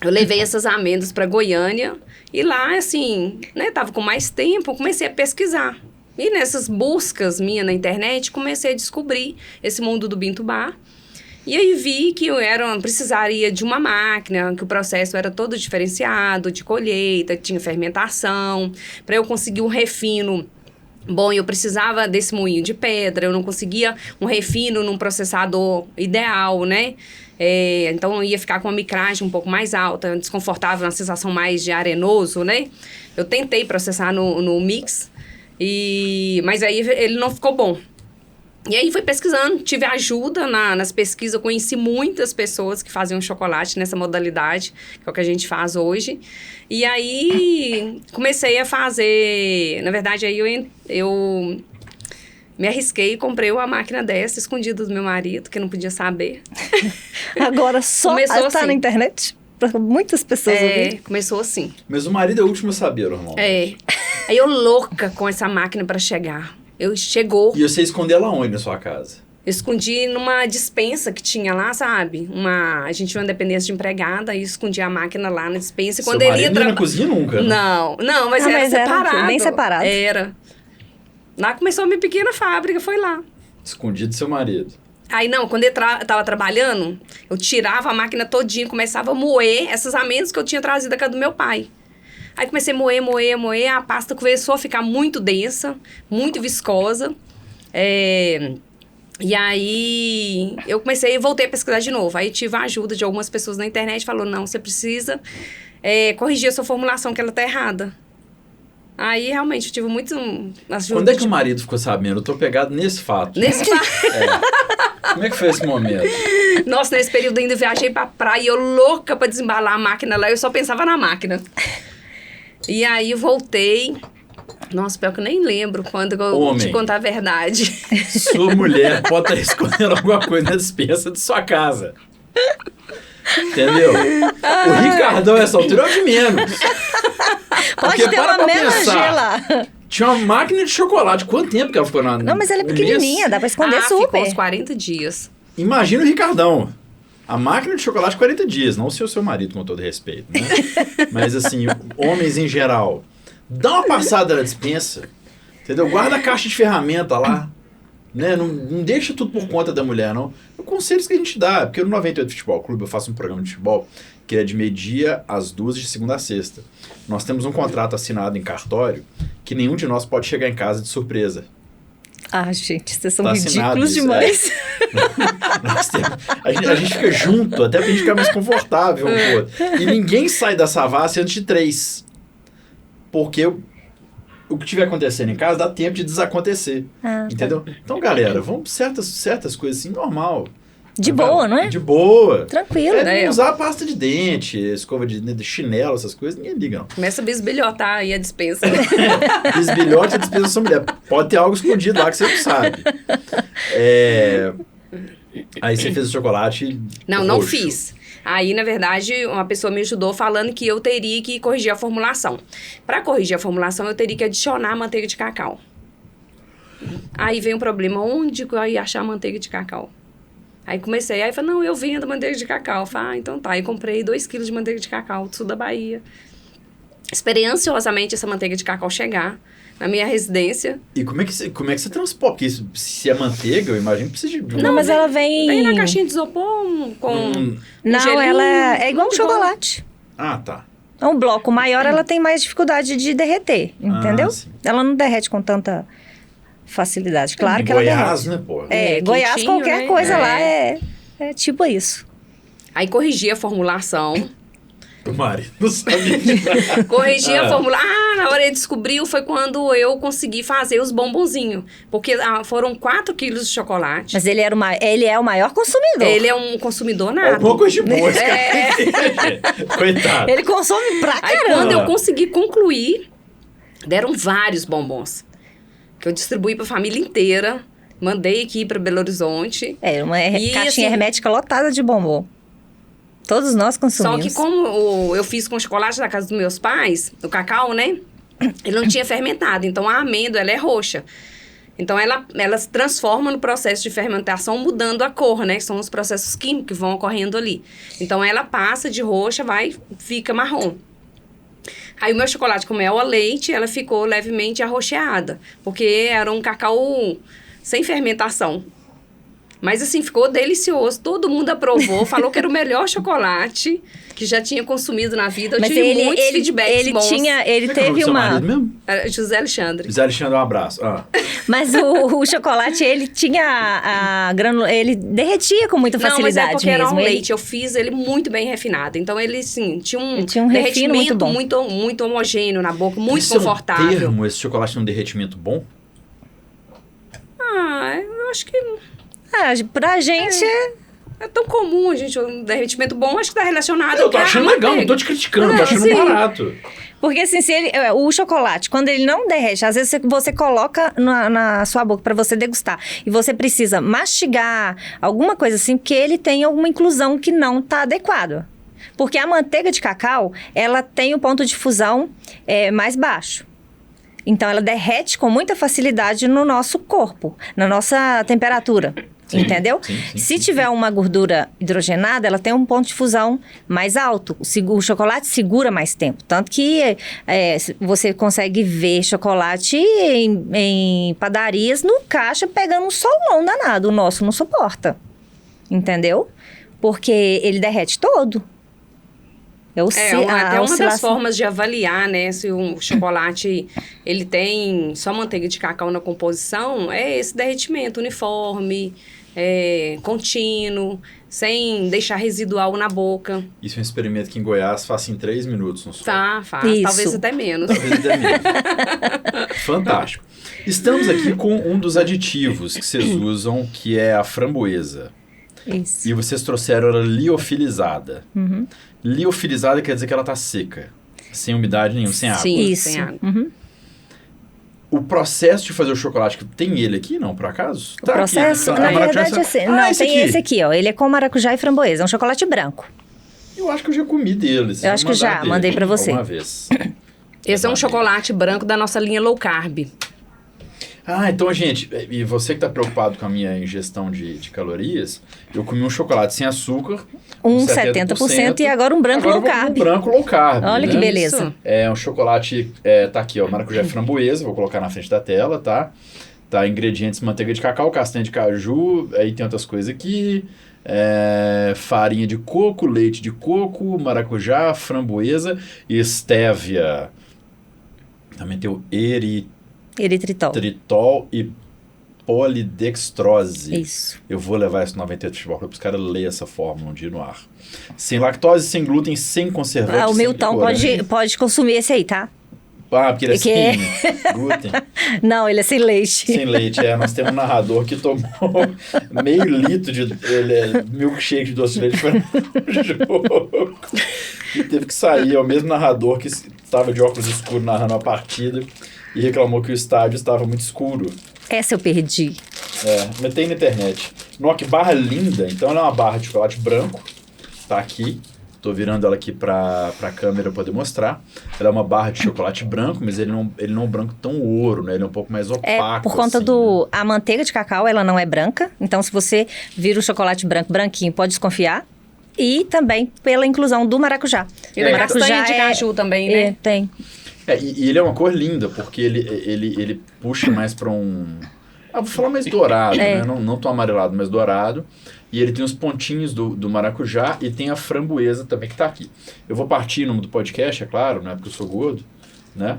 eu levei essas amêndoas para Goiânia. E lá, assim, né? Tava com mais tempo, comecei a pesquisar. E nessas buscas minhas na internet, comecei a descobrir esse mundo do Binto Bar. E aí vi que eu precisaria de uma máquina, que o processo era todo diferenciado, de colheita, tinha fermentação. Para eu conseguir um refino bom, eu precisava desse moinho de pedra, eu não conseguia um refino num processador ideal, né? Então, eu ia ficar com uma micragem um pouco mais alta, desconfortável, uma sensação mais de arenoso, né? Eu tentei processar no mix, mas aí ele não ficou bom. E aí fui pesquisando, tive ajuda nas pesquisas, eu conheci muitas pessoas que faziam chocolate nessa modalidade, que é o que a gente faz hoje. E aí comecei a fazer, na verdade aí eu me arrisquei e comprei uma máquina dessa, escondida do meu marido, que não podia saber. Agora só Começou tá assim. na internet, para muitas pessoas ouvirem. Começou assim. Mas o marido é o último a saber, normal. Aí eu louca com essa máquina para chegar. Chegou. E você escondeu ela onde na sua casa? Eu escondi numa despensa que tinha lá, sabe? A gente tinha uma dependência de empregada e escondi a máquina lá na despensa. E quando Seu ele ia marido não ia na cozinha nunca, né? Não, mas era separado. Bem separado. Era. Lá começou a minha pequena fábrica, foi lá. Escondido do seu marido. Aí não, quando ele tava trabalhando, eu tirava a máquina todinha, começava a moer essas amêndoas que eu tinha trazido da casa do meu pai. Aí comecei a moer, a pasta começou a ficar muito densa, muito viscosa. E aí eu voltei a pesquisar de novo. Aí tive a ajuda de algumas pessoas na internet, falou, não, você precisa corrigir a sua formulação, que ela tá errada. Aí realmente eu tive muito ajuda. Quando é que o marido ficou sabendo? Eu tô pegado nesse fato. Como é que foi esse momento? Nossa, nesse período ainda viajei pra praia, eu louca pra desembalar a máquina lá, eu só pensava na máquina. E aí voltei. Nossa, pior que eu nem lembro quando eu te contar a verdade. Sua mulher pode estar escondendo alguma coisa na despensa de sua casa. Entendeu? O Ricardão, essa altura, é o de menos. Pode ter uma melangia lá. Tinha uma máquina de chocolate. Quanto tempo que ela ficou na... Não, mas ela é pequenininha, dá pra esconder super. Ficou uns 40 dias. Imagina o Ricardão. A máquina de chocolate 40 dias, não o seu marido, com todo respeito, né? Mas assim, homens em geral, dá uma passada na despensa, entendeu? Guarda a caixa de ferramenta lá, né? Não deixa tudo por conta da mulher, não. É conselhos que a gente dá, porque no 98 Futebol Clube eu faço um programa de futebol que é de meio-dia às 2 de segunda a sexta. Nós temos um contrato assinado em cartório que nenhum de nós pode chegar em casa de surpresa. Ah, gente, vocês são Tá ridículos isso, demais. A gente fica junto, até pra gente ficar mais confortável um com o outro. E ninguém sai da Savassi antes de 3. Porque o que tiver acontecendo em casa dá tempo de desacontecer. Entendeu? Tá. Então, galera, vamos certas coisas assim, normal. De boa, não é? De boa. Tranquilo. Não usar pasta de dente, escova de chinelo, essas coisas, ninguém liga, não. Começa a bisbilhotar aí a despensa. Bisbilhote é a despesa da sua mulher. Pode ter algo escondido lá que você não sabe. Aí você fez o chocolate Não roxo. fiz. Aí, na verdade, uma pessoa me ajudou falando que eu teria que corrigir a formulação. Para corrigir a formulação, eu teria que adicionar manteiga de cacau. Aí veio um problema, onde que eu ia achar manteiga de cacau? Aí comecei, aí falei, não, eu vendo manteiga de cacau. Eu falei, então tá. Aí comprei 2 quilos de manteiga de cacau do sul da Bahia. Esperei ansiosamente essa manteiga de cacau chegar na minha residência. E como é que você transporta? Porque se é manteiga, eu imagino que precisa de... Não, mas ela vem... Vem na caixinha de isopor com... Não, gelinho, ela é igual um chocolate. Ah, tá. É um bloco maior, ela tem mais dificuldade de derreter, entendeu? Sim. Ela não derrete com tanta facilidade. Claro que Goiás, ela né, pô? Goiás, quentinho, qualquer né? coisa lá é tipo isso. Aí corrigi a formulação. O marido não sabia de nada. Corrigi a formulação. na hora ele descobriu foi quando eu consegui fazer os bombonzinhos. Porque foram 4 quilos de chocolate. Mas ele é o maior consumidor. Ele é um consumidor nato. Alguma coisa de boa, esse cara. Coitado. Ele consome pra Aí caramba. quando eu consegui concluir, deram vários bombons. Que eu distribuí pra família inteira. Mandei aqui pra Belo Horizonte. Uma E, caixinha assim, hermética lotada de bombom. Todos nós consumimos. Só que como eu fiz com chocolate da casa dos meus pais, o cacau, né? Ele não tinha fermentado. Então a amêndoa, ela é roxa. Então ela se transforma no processo de fermentação, mudando a cor, né? Que são os processos químicos que vão ocorrendo ali. Então ela passa de roxa, fica marrom. Aí o meu chocolate com mel a leite, ela ficou levemente arroxeada. Porque era um cacau sem fermentação. Mas assim, ficou delicioso. Todo mundo aprovou, falou que era o melhor chocolate que já tinha consumido na vida. Eu tive muitos feedbacks bons. Ele teve seu uma... marido mesmo? José Alexandre. José Alexandre, um abraço. Mas o chocolate, ele tinha a granula... Ele derretia com muita facilidade não, mas é porque mesmo. era um leite. Eu fiz ele muito bem refinado. Então, ele, assim, tinha um refino muito bom. muito homogêneo na boca, muito Isso confortável. É um termo, esse chocolate tem um derretimento bom? Eu acho que... pra gente... É tão comum, gente, um derretimento bom, acho que tá relacionado... Eu tô achando legal, não tô te criticando, tô achando sim. barato. Porque assim, o chocolate, quando ele não derrete, às vezes você coloca na sua boca para você degustar e você precisa mastigar, alguma coisa assim, porque ele tem alguma inclusão que não tá adequada. Porque a manteiga de cacau, ela tem o ponto de fusão mais baixo. Então, ela derrete com muita facilidade no nosso corpo, na nossa temperatura. Sim, entendeu? Se tiver uma gordura hidrogenada, ela tem um ponto de fusão mais alto. O chocolate segura mais tempo. Tanto que você consegue ver chocolate em padarias no caixa pegando um solão danado. O nosso não suporta. Entendeu? Porque ele derrete todo. Até uma das formas de avaliar, né, se um chocolate ele tem só manteiga de cacau na composição, é esse derretimento uniforme, contínuo, sem deixar residual na boca. Isso é um experimento que em Goiás faz em 3 minutos. Não faz, talvez até menos. Fantástico. Estamos aqui com um dos aditivos que vocês usam, que é a framboesa. Isso. E vocês trouxeram ela liofilizada. Uhum. Liofilizada quer dizer que ela tá seca, sem umidade nenhuma, sem água. Sim, isso. Sem água. Uhum. O processo de fazer o chocolate, tem ele aqui, não, por acaso? O processo, aqui, na verdade, assim, esse aqui, ó. Ele é com maracujá e framboesa, é um chocolate branco. Eu acho que eu já comi dele. Eu acho que já, mandei pra você. Uma vez. Esse é um chocolate branco da nossa linha low carb. Então, gente, e você que tá preocupado com a minha ingestão de calorias, eu comi um chocolate sem açúcar, 70% e agora um branco low carb. Um branco low carb. Olha, né? Que beleza. Isso. É um chocolate, tá aqui, ó, maracujá e framboesa, vou colocar na frente da tela, tá? Tá, ingredientes, manteiga de cacau, castanha de caju, aí tem outras coisas aqui, farinha de coco, leite de coco, maracujá, framboesa e estévia. Também tem o eritritol e polidextrose. Isso. Eu vou levar isso no 98 Futebol Clube para os caras lerem essa fórmula um dia no ar. Sem lactose, sem glúten, sem conservante. O Milton pode consumir esse aí, tá? Porque ele é sem glúten. Não, ele é sem leite. Sem leite, nós temos um narrador que tomou meio litro de milkshake de doce de leite para um jogo. E teve que sair. É o mesmo narrador que estava de óculos escuros narrando a partida e reclamou que o estádio estava muito escuro. Essa eu perdi. Mas tem na internet. Que barra linda. Então ela é uma barra de chocolate branco. Tá aqui. Tô virando ela aqui pra câmera poder mostrar. Ela é uma barra de chocolate branco, mas ele não é um branco tão ouro, né? Ele é um pouco mais opaco. Por conta assim, a manteiga de cacau, ela não é branca. Então, se você vira o chocolate branquinho, pode desconfiar. E também pela inclusão do maracujá. E da castanha de caju também, né? Tem. E ele é uma cor linda, porque ele puxa mais pra um... vou falar mais dourado, né? Não tão amarelado, mas dourado. E ele tem os pontinhos do maracujá e tem a framboesa também que tá aqui. Eu vou partir no nome do podcast, é claro, não é porque eu sou gordo, né?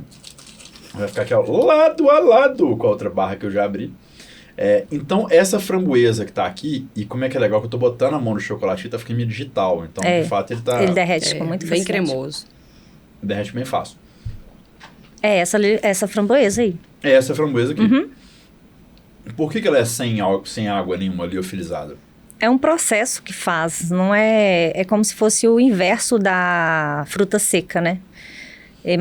Vai ficar aqui, ó, lado a lado com a outra barra que eu já abri. Então, essa framboesa que tá aqui, e como é que é legal que eu tô botando a mão no chocolate, tá ficando meio digital. Então, de fato, ele tá... Ele derrete com muito bem facilidade. cremoso. Derrete bem fácil. É essa framboesa aí. É essa framboesa aqui. Uhum. Por que ela é sem água nenhuma liofilizada? É um processo que faz, não é... É como se fosse o inverso da fruta seca, né?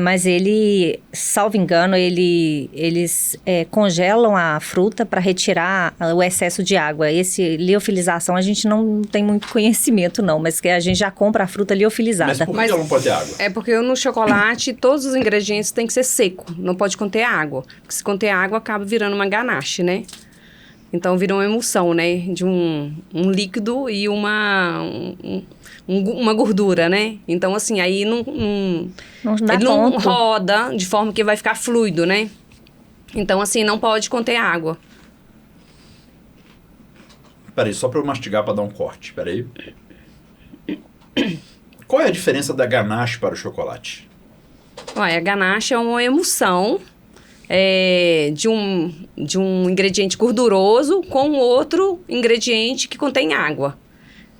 Mas ele, salvo engano, eles congelam a fruta para retirar o excesso de água. Esse liofilização a gente não tem muito conhecimento não, mas que a gente já compra a fruta liofilizada. Mas por que ela não pode ter água? É porque no chocolate todos os ingredientes têm que ser seco, não pode conter água. Porque se conter água acaba virando uma ganache, né? Então vira uma emulsão, né? De um líquido e uma gordura, né? Então assim, aí não dá ele não ponto. roda de forma que vai ficar fluido, né? Então assim, não pode conter água. Peraí, só para eu mastigar para dar um corte, peraí. Qual é a diferença da ganache para o chocolate? Olha, a ganache é uma emulsão de um ingrediente gorduroso com outro ingrediente que contém água.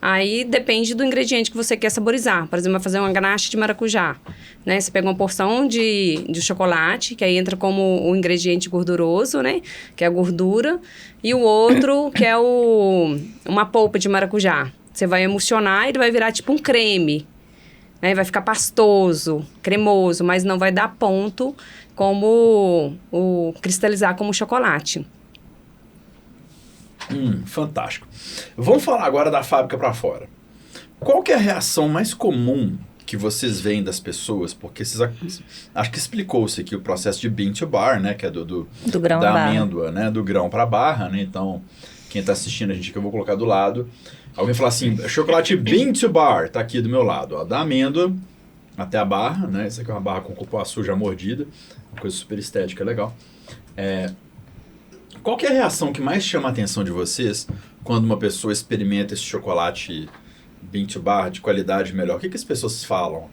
Aí depende do ingrediente que você quer saborizar. Por exemplo, vai fazer uma ganache de maracujá, né? Você pega uma porção de chocolate, que aí entra como o ingrediente gorduroso, né? Que é a gordura. E o outro, que é uma polpa de maracujá. Você vai emulsionar e ele vai virar tipo um creme, né? Vai ficar pastoso, cremoso, mas não vai dar ponto como cristalizar como chocolate. Fantástico. Vamos falar agora da fábrica para fora. Qual que é a reação mais comum que vocês veem das pessoas? Porque acho que explicou-se aqui o processo de bean to bar, né? Que é do grão da à barra. amêndoa, né? Do grão para a barra, né? Então, quem está assistindo a gente que eu vou colocar do lado. Alguém fala assim, chocolate bean to bar, tá aqui do meu lado, ó, da amêndoa até a barra, né? Essa aqui é uma barra com cupuaçu já mordida, uma coisa super estética, legal. Qual que é a reação que mais chama a atenção de vocês quando uma pessoa experimenta esse chocolate bean to bar de qualidade melhor? O que as pessoas falam?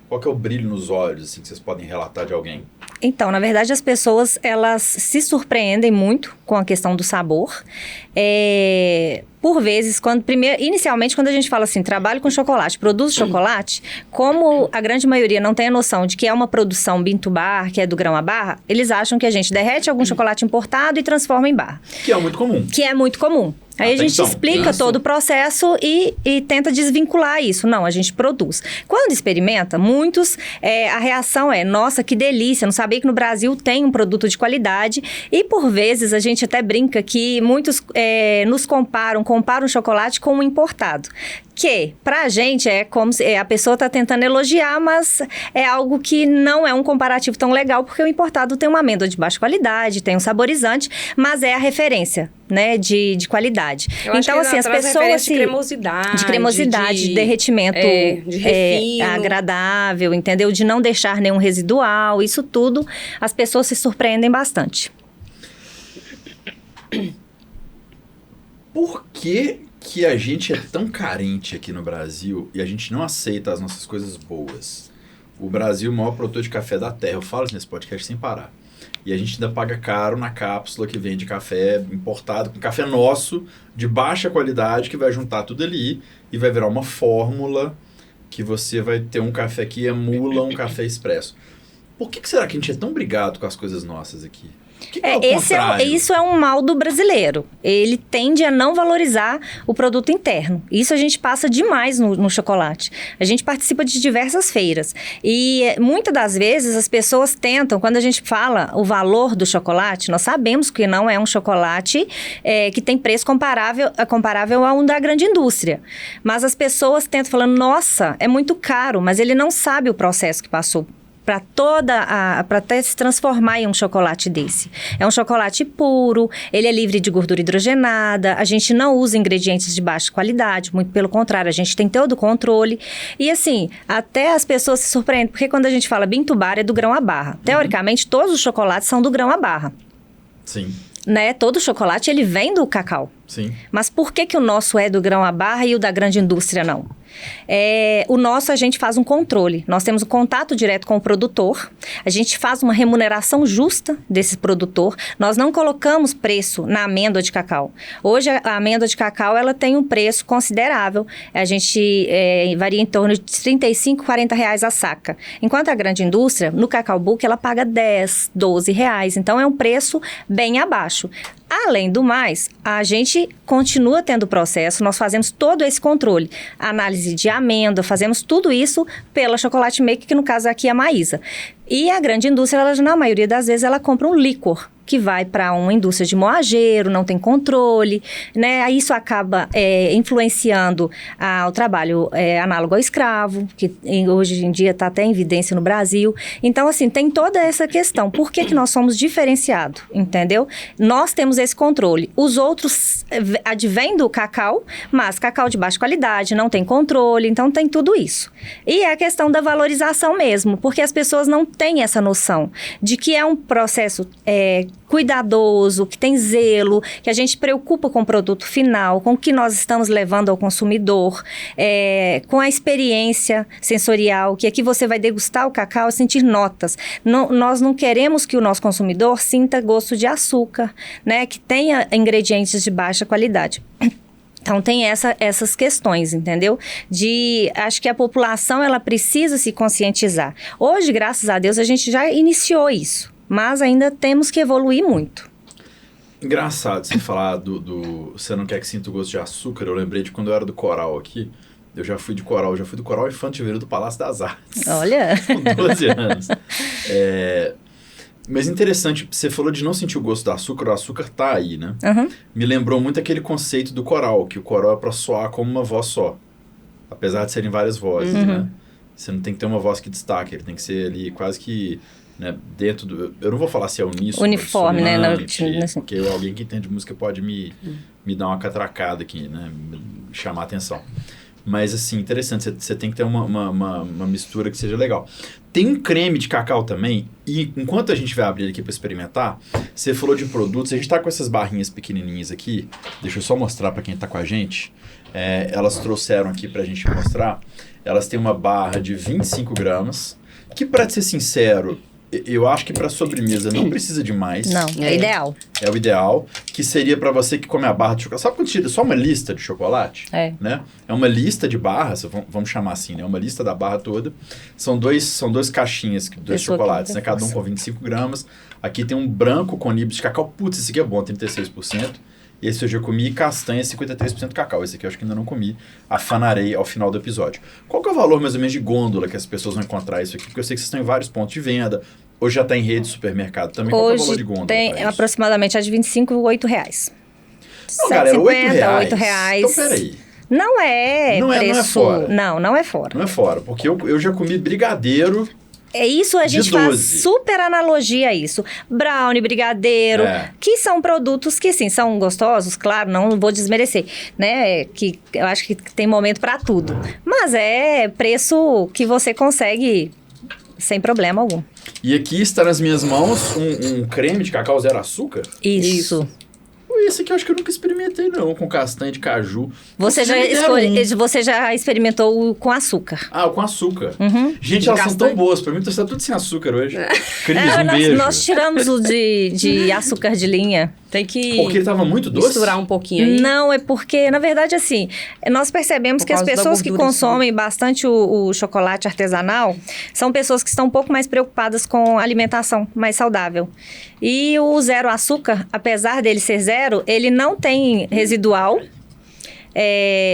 Qual que é o brilho nos olhos assim, que vocês podem relatar de alguém? Então, na verdade, as pessoas, elas se surpreendem muito com a questão do sabor. Por vezes, inicialmente, quando a gente fala assim, trabalho com chocolate, produzo chocolate, como a grande maioria não tem a noção de que é uma produção bean to bar, que é do grão à barra, eles acham que a gente derrete algum chocolate importado e transforma em barra. Que é muito comum. Que é muito comum. Aí a gente explica todo o processo e tenta desvincular isso. Não, a gente produz. Quando experimenta, muitos, a reação é, nossa, que delícia, não sabia que no Brasil tem um produto de qualidade. E por vezes a gente até brinca que muitos nos comparam o chocolate com um importado. Que, pra gente, é como se a pessoa tá tentando elogiar, mas é algo que não é um comparativo tão legal, porque o importado tem uma amêndoa de baixa qualidade, tem um saborizante, mas é a referência, né, de qualidade. Então, assim, as pessoas... De cremosidade. De cremosidade, de derretimento. De refino. Agradável, entendeu? De não deixar nenhum residual, isso tudo, as pessoas se surpreendem bastante. Por que a gente é tão carente aqui no Brasil e a gente não aceita as nossas coisas boas? O Brasil é o maior produtor de café da terra. Eu falo isso nesse podcast sem parar. E a gente ainda paga caro na cápsula que vende café importado, com café nosso, de baixa qualidade, que vai juntar tudo ali e vai virar uma fórmula que você vai ter um café que emula um café expresso. Por que será que a gente é tão brigado com as coisas nossas aqui? Isso é um mal do brasileiro. Ele tende a não valorizar o produto interno. Isso a gente passa demais no chocolate. A gente participa de diversas feiras. E muitas das vezes as pessoas tentam, quando a gente fala o valor do chocolate, nós sabemos que não é um chocolate que tem preço comparável a um da grande indústria. Mas as pessoas tentam falando, nossa, é muito caro, mas ele não sabe o processo que passou para até se transformar em um chocolate desse. É um chocolate puro, ele é livre de gordura hidrogenada, a gente não usa ingredientes de baixa qualidade, muito pelo contrário, a gente tem todo o controle. E assim, até as pessoas se surpreendem, porque quando a gente fala bean to bar é do grão à barra. Teoricamente, todos os chocolates são do grão à barra. Sim. Né? Todo chocolate, ele vem do cacau. Sim. Mas por que o nosso é do grão à barra e o da grande indústria não? O nosso, a gente faz um controle. Nós temos um contato direto com o produtor. A gente faz uma remuneração justa desse produtor. Nós não colocamos preço na amêndoa de cacau. Hoje, a amêndoa de cacau, ela tem um preço considerável. A gente varia em torno de R$35, R$40 a saca. Enquanto a grande indústria, no Cacau Book, ela paga R$10, R$12. Então, é um preço bem abaixo. Além do mais, a gente continua tendo o processo, nós fazemos todo esse controle, análise de amêndoa, fazemos tudo isso pela Chocolate Maker, que no caso aqui é a Maísa. E a grande indústria, ela, na maioria das vezes, ela compra um líquor, que vai para uma indústria de moageiro, não tem controle, né? Aí isso acaba influenciando o trabalho análogo ao escravo, que hoje em dia está até em evidência no Brasil. Então, assim, tem toda essa questão. Por que nós somos diferenciados, entendeu? Nós temos esse controle. Os outros advêm do cacau, mas cacau de baixa qualidade, não tem controle, então tem tudo isso. E é a questão da valorização mesmo, porque as pessoas não têm essa noção de que é um processo cuidadoso, que tem zelo, que a gente preocupa com o produto final, com o que nós estamos levando ao consumidor, com a experiência sensorial, que aqui você vai degustar o cacau e sentir notas. Nós não queremos que o nosso consumidor sinta gosto de açúcar, né, que tenha ingredientes de baixa qualidade. Então, tem essas questões, entendeu? Acho que a população, ela precisa se conscientizar. Hoje, graças a Deus, a gente já iniciou isso. Mas ainda temos que evoluir muito. Engraçado você falar você não quer que sinta o gosto de açúcar. Eu lembrei de quando eu era do coral aqui. Eu já fui do coral infantil do Palácio das Artes. Olha! Com 12 anos. Mas interessante, você falou de não sentir o gosto do açúcar. O açúcar tá aí, né? Uhum. Me lembrou muito aquele conceito do coral, que o coral é para soar como uma voz só. Apesar de serem várias vozes, né? Você não tem que ter uma voz que destaque. Ele tem que ser ali quase que... Né, dentro do... Eu não vou falar se é uníssono, uniforme, né? Porque alguém que entende música pode me dar uma catracada aqui, né? Me chamar a atenção. Mas, assim, interessante. Você tem que ter uma mistura que seja legal. Tem um creme de cacau também. E enquanto a gente vai abrir aqui para experimentar, você falou de produtos. A gente tá com essas barrinhas pequenininhas aqui. Deixa eu só mostrar para quem tá com a gente. Elas trouxeram aqui pra gente mostrar. Elas têm uma barra de 25 gramas. Que, para ser sincero... Eu acho que para sobremesa não precisa de mais. Não, é ideal. É o ideal, que seria para você que come a barra de chocolate. Sabe quando tira só uma lista de chocolate? Né? É uma lista de barras, vamos chamar assim, né? Uma lista da barra toda. São dois caixinhas, dois chocolates, né? Cada um com 25 gramas. Aqui tem um branco com nibs de cacau. Putz, esse aqui é bom, 36%. Esse eu já comi, castanha 53% cacau. Esse aqui eu acho que ainda não comi. Afanarei ao final do episódio. Qual que é o valor mais ou menos de gôndola que as pessoas vão encontrar isso aqui? Porque eu sei que vocês estão em vários pontos de venda. Hoje já está em rede de supermercado também. Qual que é o valor de gôndola? Tem aproximadamente a de 25, R$8. Não, galera, R$8. R$8. Então, peraí. Não é não preço... Não é fora. Não é fora. Não é fora, porque eu já comi brigadeiro... Isso a gente faz super analogia a isso. Brownie, brigadeiro, que são produtos que, sim, são gostosos, claro, não vou desmerecer, né? Que eu acho que tem momento para tudo. Mas é preço que você consegue sem problema algum. E aqui está nas minhas mãos um creme de cacau zero açúcar. Isso. Esse aqui eu acho que eu nunca experimentei, não, com castanha de caju. Você já experimentou o com açúcar. O com açúcar. Uhum. Gente, elas são tão boas. Pra mim, tá tudo sem açúcar hoje. Cris, beijo. Nós tiramos o de açúcar de linha. Tem que... Porque ele tava muito doce? Misturar um pouquinho aí. Não, é porque, na verdade, assim, nós percebemos que as pessoas que consomem bastante o chocolate artesanal são pessoas que estão um pouco mais preocupadas com a alimentação mais saudável. E o zero açúcar, apesar dele ser zero, ele não tem residual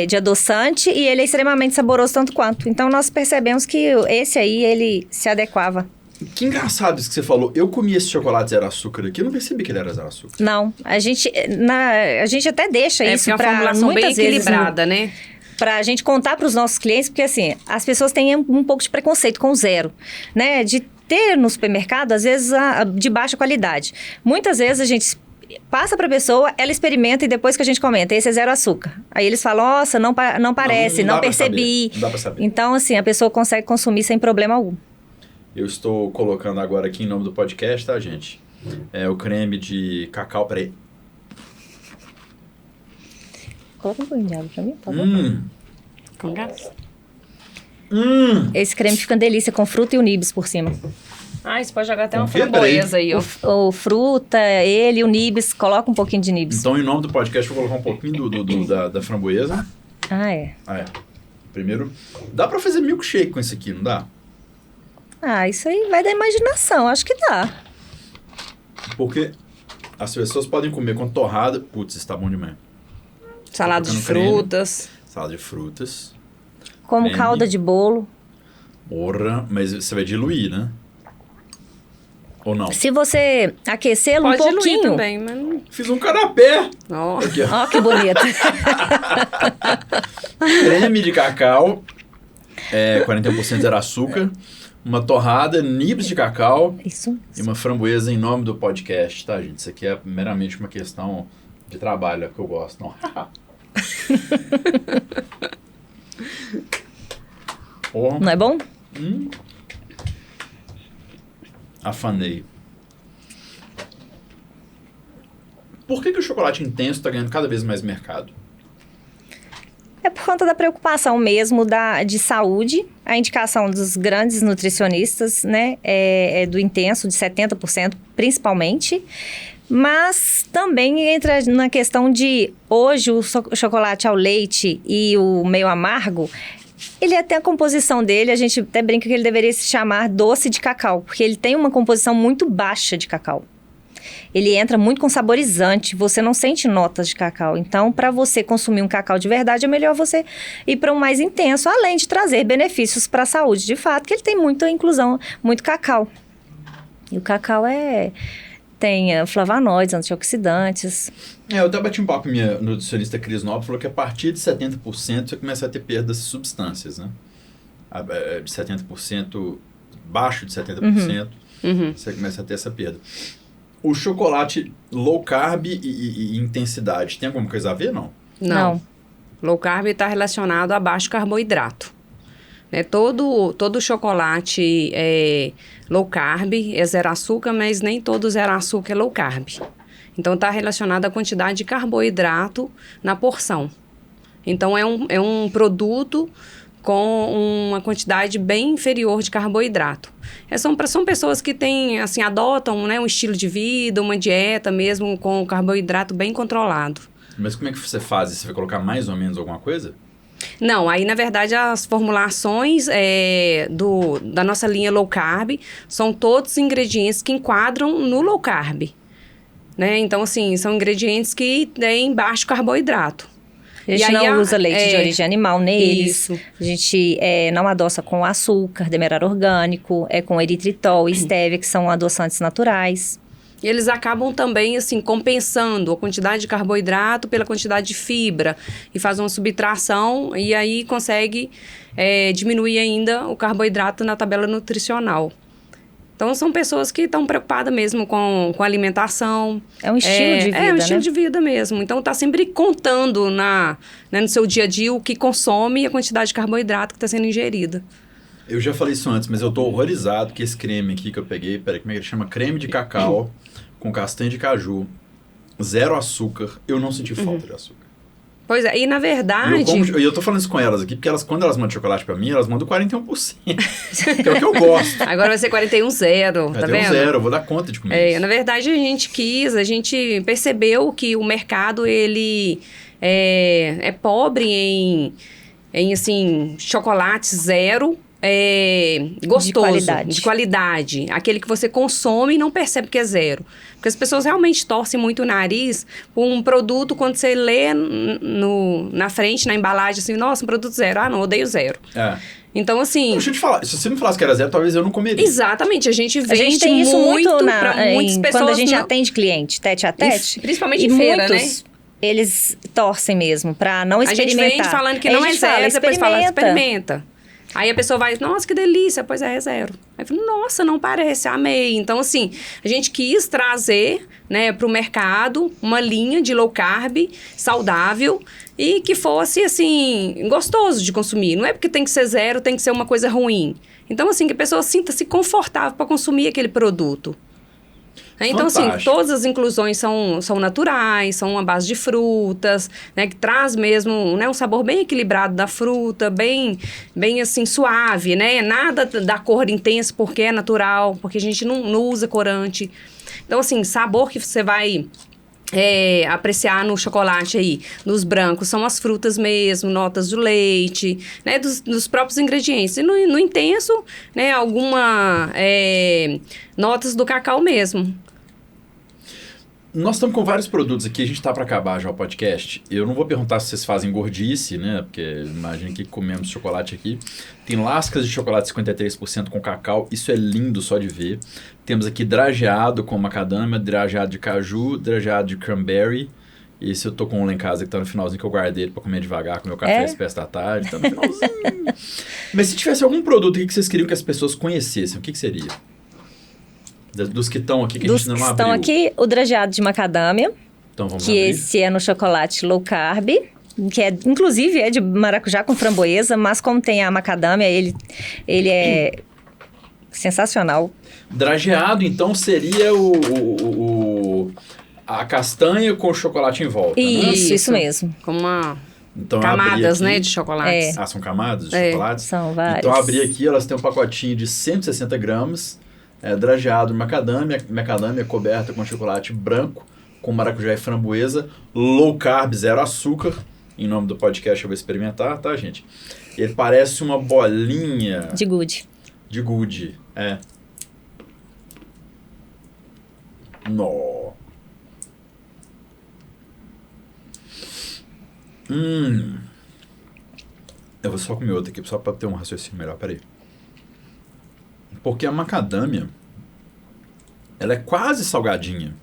de adoçante e ele é extremamente saboroso tanto quanto. Então, nós percebemos que esse aí, ele se adequava. Que engraçado isso que você falou. Eu comi esse chocolate zero açúcar aqui, eu não percebi que ele era zero açúcar. Não, a gente até deixa isso para uma formulação bem equilibrada, né? Pra gente contar para os nossos clientes, porque assim, as pessoas têm um pouco de preconceito com o zero, né? De ter no supermercado, às vezes, de baixa qualidade. Muitas vezes a gente passa para a pessoa, ela experimenta e depois que a gente comenta, esse é zero açúcar. Aí eles falam, nossa, não parece, não percebi. Não dá para saber. Então, assim, a pessoa consegue consumir sem problema algum. Eu estou colocando agora aqui em nome do podcast, tá, gente? É o creme de cacau, peraí. Coloca um pouquinho de água pra mim, por favor. Com gás. Esse creme fica uma delícia com fruta e o nibs por cima. Ah, você pode jogar até uma Confia, framboesa aí, ó. O fruta, ele, o nibs, coloca um pouquinho de nibs. Então, em nome do podcast, eu vou colocar um pouquinho da framboesa. Ah, é. Primeiro, dá pra fazer milkshake com esse aqui, não dá? Ah, isso aí vai da imaginação, acho que dá. Porque as pessoas podem comer com torrada. Putz, isso tá bom demais. Salada de frutas. Salada de frutas. Como Creme. calda de bolo. Porra, mas você vai diluir, né? Ou não? Se você aquecê-lo um Pode diluir pouquinho... também, mas não... Fiz um canapé! Ó. Aqui, ó. Ó, que bonito. Creme de cacau, 41% zero açúcar, uma torrada, nibs de cacau Isso. e uma framboesa em nome do podcast, tá, gente? Isso aqui é meramente uma questão de trabalho, é que eu gosto, não. Porra. Não é bom? Afanei. Por que o chocolate intenso está ganhando cada vez mais mercado? É por conta da preocupação mesmo de saúde. A indicação dos grandes nutricionistas, né, é do intenso, de 70%, principalmente. Mas também entra na questão de, hoje, o chocolate ao leite e o meio amargo, ele até a composição dele, a gente até brinca que ele deveria se chamar doce de cacau, porque ele tem uma composição muito baixa de cacau. Ele entra muito com saborizante, você não sente notas de cacau. Então, para você consumir um cacau de verdade, é melhor você ir para um mais intenso, além de trazer benefícios para a saúde, de fato, que ele tem muita inclusão, muito cacau. E o cacau tem flavonoides, antioxidantes. Eu até bati um papo com minha nutricionista Cris Nobre, falou que a partir de 70% você começa a ter perdas de substâncias, né? De 70%, baixo de 70%, você começa a ter essa perda. O chocolate low carb e intensidade, tem alguma coisa a ver, não? Não. Low carb está relacionado a baixo carboidrato. Né? Todo chocolate low carb é zero açúcar, mas nem todo zero açúcar é low carb. Então, está relacionado à quantidade de carboidrato na porção. Então, é um produto com uma quantidade bem inferior de carboidrato. São pessoas que adotam, né, um estilo de vida, uma dieta mesmo com carboidrato bem controlado. Mas como é que você faz? Você vai colocar mais ou menos alguma coisa? Não, aí na verdade as formulações da nossa linha low carb são todos ingredientes que enquadram no low carb. Né? Então, assim, são ingredientes que têm baixo carboidrato. A gente não usa leite de origem animal neles. Isso. A gente não adoça com açúcar, demerara orgânico, com eritritol e estévia, que são adoçantes naturais. E eles acabam também, assim, compensando a quantidade de carboidrato pela quantidade de fibra. E faz uma subtração e aí consegue diminuir ainda o carboidrato na tabela nutricional. Então, são pessoas que estão preocupadas mesmo com a alimentação. É um estilo de vida, É um estilo né? de vida mesmo. Então, está sempre contando no seu dia a dia o que consome e a quantidade de carboidrato que está sendo ingerida. Eu já falei isso antes, mas eu tô horrorizado que esse creme aqui que eu peguei, peraí, como é que ele chama? Creme de cacau com castanha de caju, zero açúcar. Eu não senti falta de açúcar. Pois é, e na verdade... E eu tô falando isso com elas aqui, porque quando elas mandam chocolate pra mim, elas mandam 41%. Que é o que eu gosto. Agora vai ser 41,0, tá vendo? 41,0, eu vou dar conta de comer isso. Na verdade, a gente percebeu que o mercado, ele é pobre em assim, chocolate zero, gostoso, de qualidade. Aquele que você consome e não percebe que é zero. Porque as pessoas realmente torcem muito o nariz por um produto, quando você lê na frente, na embalagem, assim, nossa, um produto zero. Ah, não, odeio zero. Então, assim... Deixa eu te falar, se você me falasse que era zero, talvez eu não comeria. Exatamente, a gente vende tem isso muito para muitas pessoas. Quando a gente atende cliente, tete a tete. Principalmente em feira, muitos, né? Eles torcem mesmo para não experimentar. A gente vende falando que não é zero, depois fala, experimenta. Aí a pessoa vai, nossa, que delícia, pois é zero. Aí eu falo, nossa, não parece, amei. Então, assim, a gente quis trazer, né, para o mercado uma linha de low carb saudável e que fosse, assim, gostoso de consumir. Não é porque tem que ser zero, tem que ser uma coisa ruim. Então, assim, que a pessoa sinta-se confortável para consumir aquele produto. Então, assim, todas as inclusões são naturais, são uma base de frutas, né? Que traz mesmo, né, um sabor bem equilibrado da fruta, bem assim, suave, né? Nada da cor intensa, porque é natural, porque a gente não usa corante. Então, assim, sabor que você vai apreciar no chocolate aí, nos brancos, são as frutas mesmo, notas do leite, né, dos próprios ingredientes. E no intenso, né, notas do cacau mesmo. Nós estamos com vários produtos aqui, a gente está para acabar já o podcast. Eu não vou perguntar se vocês fazem gordice, né? Porque imagina que comemos chocolate aqui. Tem lascas de chocolate 53% com cacau, isso é lindo só de ver. Temos aqui drageado com macadâmia, drageado de caju, drageado de cranberry. Esse eu tô com um lá em casa que tá no finalzinho que eu guardei ele para comer devagar com meu café às peças da tarde, tá no finalzinho. Mas se tivesse algum produto aqui que vocês queriam que as pessoas conhecessem, o que seria? Dos que estão aqui, que a gente não abriu. Dos que estão aqui, o drageado de macadâmia. Então vamos que abrir. Esse é no chocolate low carb, que inclusive é de maracujá com framboesa, mas como tem a macadâmia, ele é sensacional. Drageado, então, seria a castanha com o chocolate em volta, né? Isso mesmo. Como Então, camadas, aqui, né, de chocolates. Ah, são camadas de chocolates? São várias. Então, abri aqui, elas têm um pacotinho de 160 gramas, drageado de macadâmia coberta com chocolate branco, com maracujá e framboesa, low carb, zero açúcar. Em nome do podcast eu vou experimentar, tá, gente? Ele parece uma bolinha... De gude. De gude, Nó. Eu vou só comer outra aqui, só pra ter um raciocínio melhor, peraí. Porque a macadâmia, ela é quase salgadinha.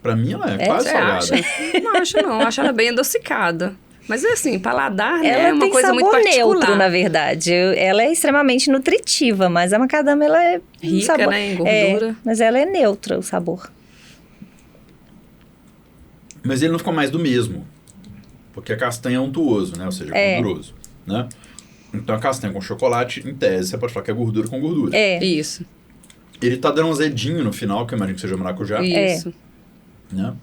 Pra mim, ela é quase salgada. Acha? Não acho não, acho ela bem adocicada. Mas é assim, paladar, né, ela é uma coisa muito particular. particular. Neutro, na verdade. Ela é extremamente nutritiva, mas a macadâmia, ela é... rica, sabor, né, em gordura. mas ela é neutra, o sabor. Mas ele não ficou mais do mesmo. Porque a castanha é untuoso, né? Ou seja, gorduroso, né? Então, a castanha com chocolate, em tese, você pode falar que é gordura com gordura. Isso. Ele tá dando um azedinho no final, que eu imagino que seja maracujá. Isso. Né?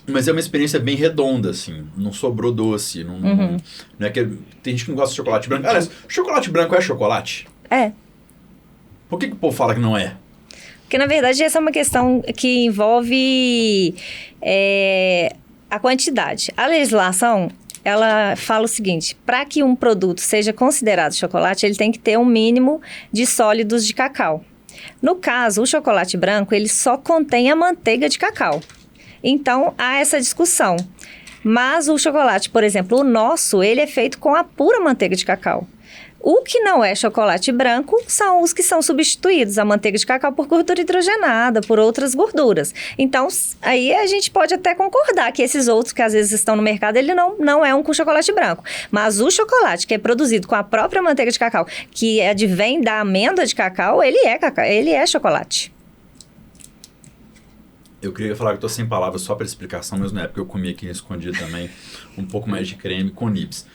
Mas é uma experiência bem redonda, assim. Não sobrou doce. Não é que... Tem gente que não gosta de chocolate branco. Aliás, chocolate branco é chocolate? É. Por que o povo fala que não é? Porque, na verdade, essa é uma questão que envolve a quantidade. A legislação, ela fala o seguinte: para que um produto seja considerado chocolate, ele tem que ter um mínimo de sólidos de cacau. No caso, o chocolate branco, ele só contém a manteiga de cacau. Então, há essa discussão. Mas o chocolate, por exemplo, o nosso, ele é feito com a pura manteiga de cacau. O que não é chocolate branco são os que são substituídos, a manteiga de cacau, por gordura hidrogenada, por outras gorduras. Então, aí a gente pode até concordar que esses outros que às vezes estão no mercado, ele não é um com chocolate branco. Mas o chocolate que é produzido com a própria manteiga de cacau, que advém da amêndoa de cacau, ele é chocolate. Eu queria falar que eu tô sem palavras só para explicação, mas não é porque eu comi aqui escondido também um pouco mais de creme com nibs.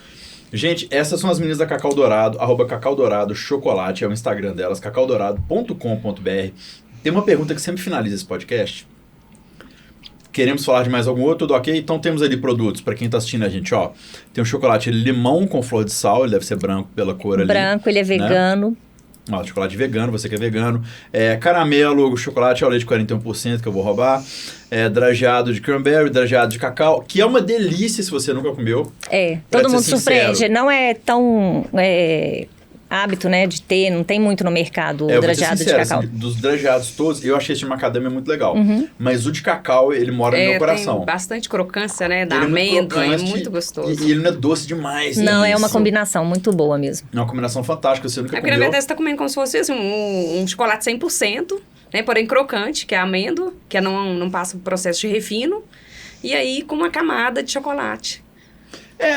Gente, essas são as meninas da Cacau Dourado, @Cacau Dourado Chocolate, é o Instagram delas, cacaudorado.com.br. Tem uma pergunta que sempre finaliza esse podcast. Queremos falar de mais algum outro? Tudo ok? Então temos ali produtos, para quem tá assistindo a gente, ó. Tem um chocolate limão com flor de sal, ele deve ser branco pela cor ali. Branco, ele é vegano. Ó, chocolate vegano, você que é vegano. Caramelo, chocolate ao leite 41%, que eu vou roubar. Drageado de cranberry, drageado de cacau, que é uma delícia se você nunca comeu. Todo mundo surpreende. Não é tão hábito, né, de ter, não tem muito no mercado o drageado de cacau. Assim, dos drageados todos, eu achei esse de macadâmia muito legal. Mas o de cacau, ele mora no meu coração. Tem bastante crocância, né, da amêndoa, é muito gostoso. E ele não é doce demais. Não, é uma combinação muito boa mesmo. É uma combinação fantástica, você nunca comeu. Porque na verdade você tá comendo como se fosse assim, um chocolate 100%, né, porém crocante, que é a amêndoa, que não passa por processo de refino, e aí com uma camada de chocolate.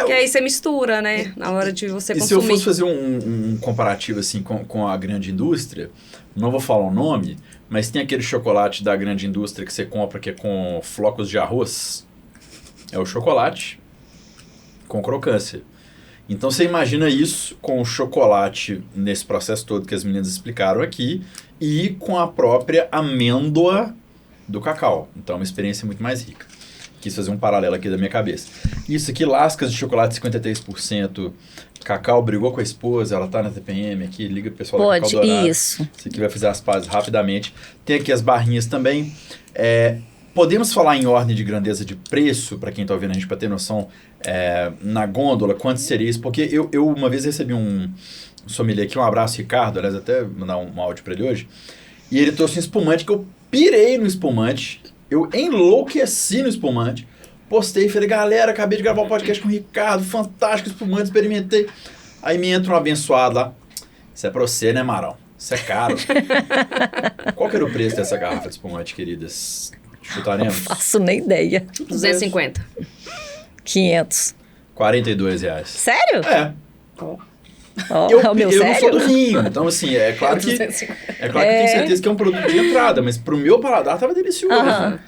Que aí você mistura, né? Na hora de você consumir. E se eu fosse fazer um comparativo assim com a grande indústria, não vou falar o nome, mas tem aquele chocolate da grande indústria que você compra que é com flocos de arroz. É o chocolate com crocância. Então você imagina isso com o chocolate nesse processo todo que as meninas explicaram aqui e com a própria amêndoa do cacau. Então é uma experiência muito mais rica. Quis fazer um paralelo aqui da minha cabeça. Isso aqui, lascas de chocolate 53%. Cacau brigou com a esposa, ela tá na TPM aqui, liga pro pessoal da Cacau Dourado. Isso. Isso aqui vai fazer as pazes rapidamente. Tem aqui as barrinhas também. Podemos falar em ordem de grandeza de preço, para quem tá ouvindo a gente, para ter noção, na gôndola, quanto seria isso? Porque eu uma vez recebi um sommelier aqui, um abraço, Ricardo, aliás, até mandar um áudio para ele hoje, e ele trouxe um espumante que eu pirei no espumante, eu enlouqueci no espumante, postei e falei, galera, acabei de gravar um podcast com o Ricardo, fantástico espumante, experimentei. Aí me entra um abençoado lá, isso é pra você, né, Marão? Isso é caro. Qual que era o preço dessa garrafa de espumante, queridas? Chutaremos? Não faço nem ideia. 250. 500. R$42. Sério? É. Oh. O meu eu sério? não sou do vinho, então assim, é claro que eu tenho certeza que é um produto de entrada, mas pro meu paladar tava delicioso. Aham.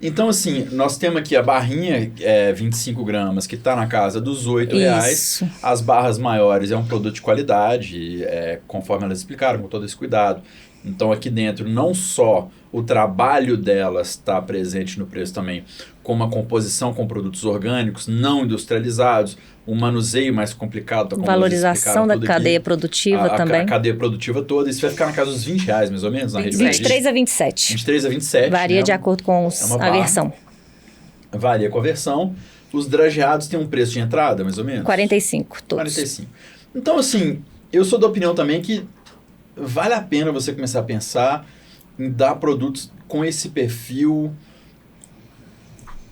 Então assim, nós temos aqui a barrinha 25 gramas, que tá na casa dos R$8. Isso. As barras maiores é um produto de qualidade, conforme elas explicaram, com todo esse cuidado. Então aqui dentro não só o trabalho delas está presente no preço também, como a composição com produtos orgânicos, não industrializados, um manuseio mais complicado. Como valorização da cadeia produtiva também. A cadeia produtiva toda, isso vai ficar na casa dos R$20 mais ou menos na rede 23 a 27. 23 a 27. Varia né? de acordo com a versão. Varia com a versão. Os drageados têm um preço de entrada, mais ou menos? 45, todos. 45. Então, assim, eu sou da opinião também que vale a pena você começar a pensar em dar produtos com esse perfil.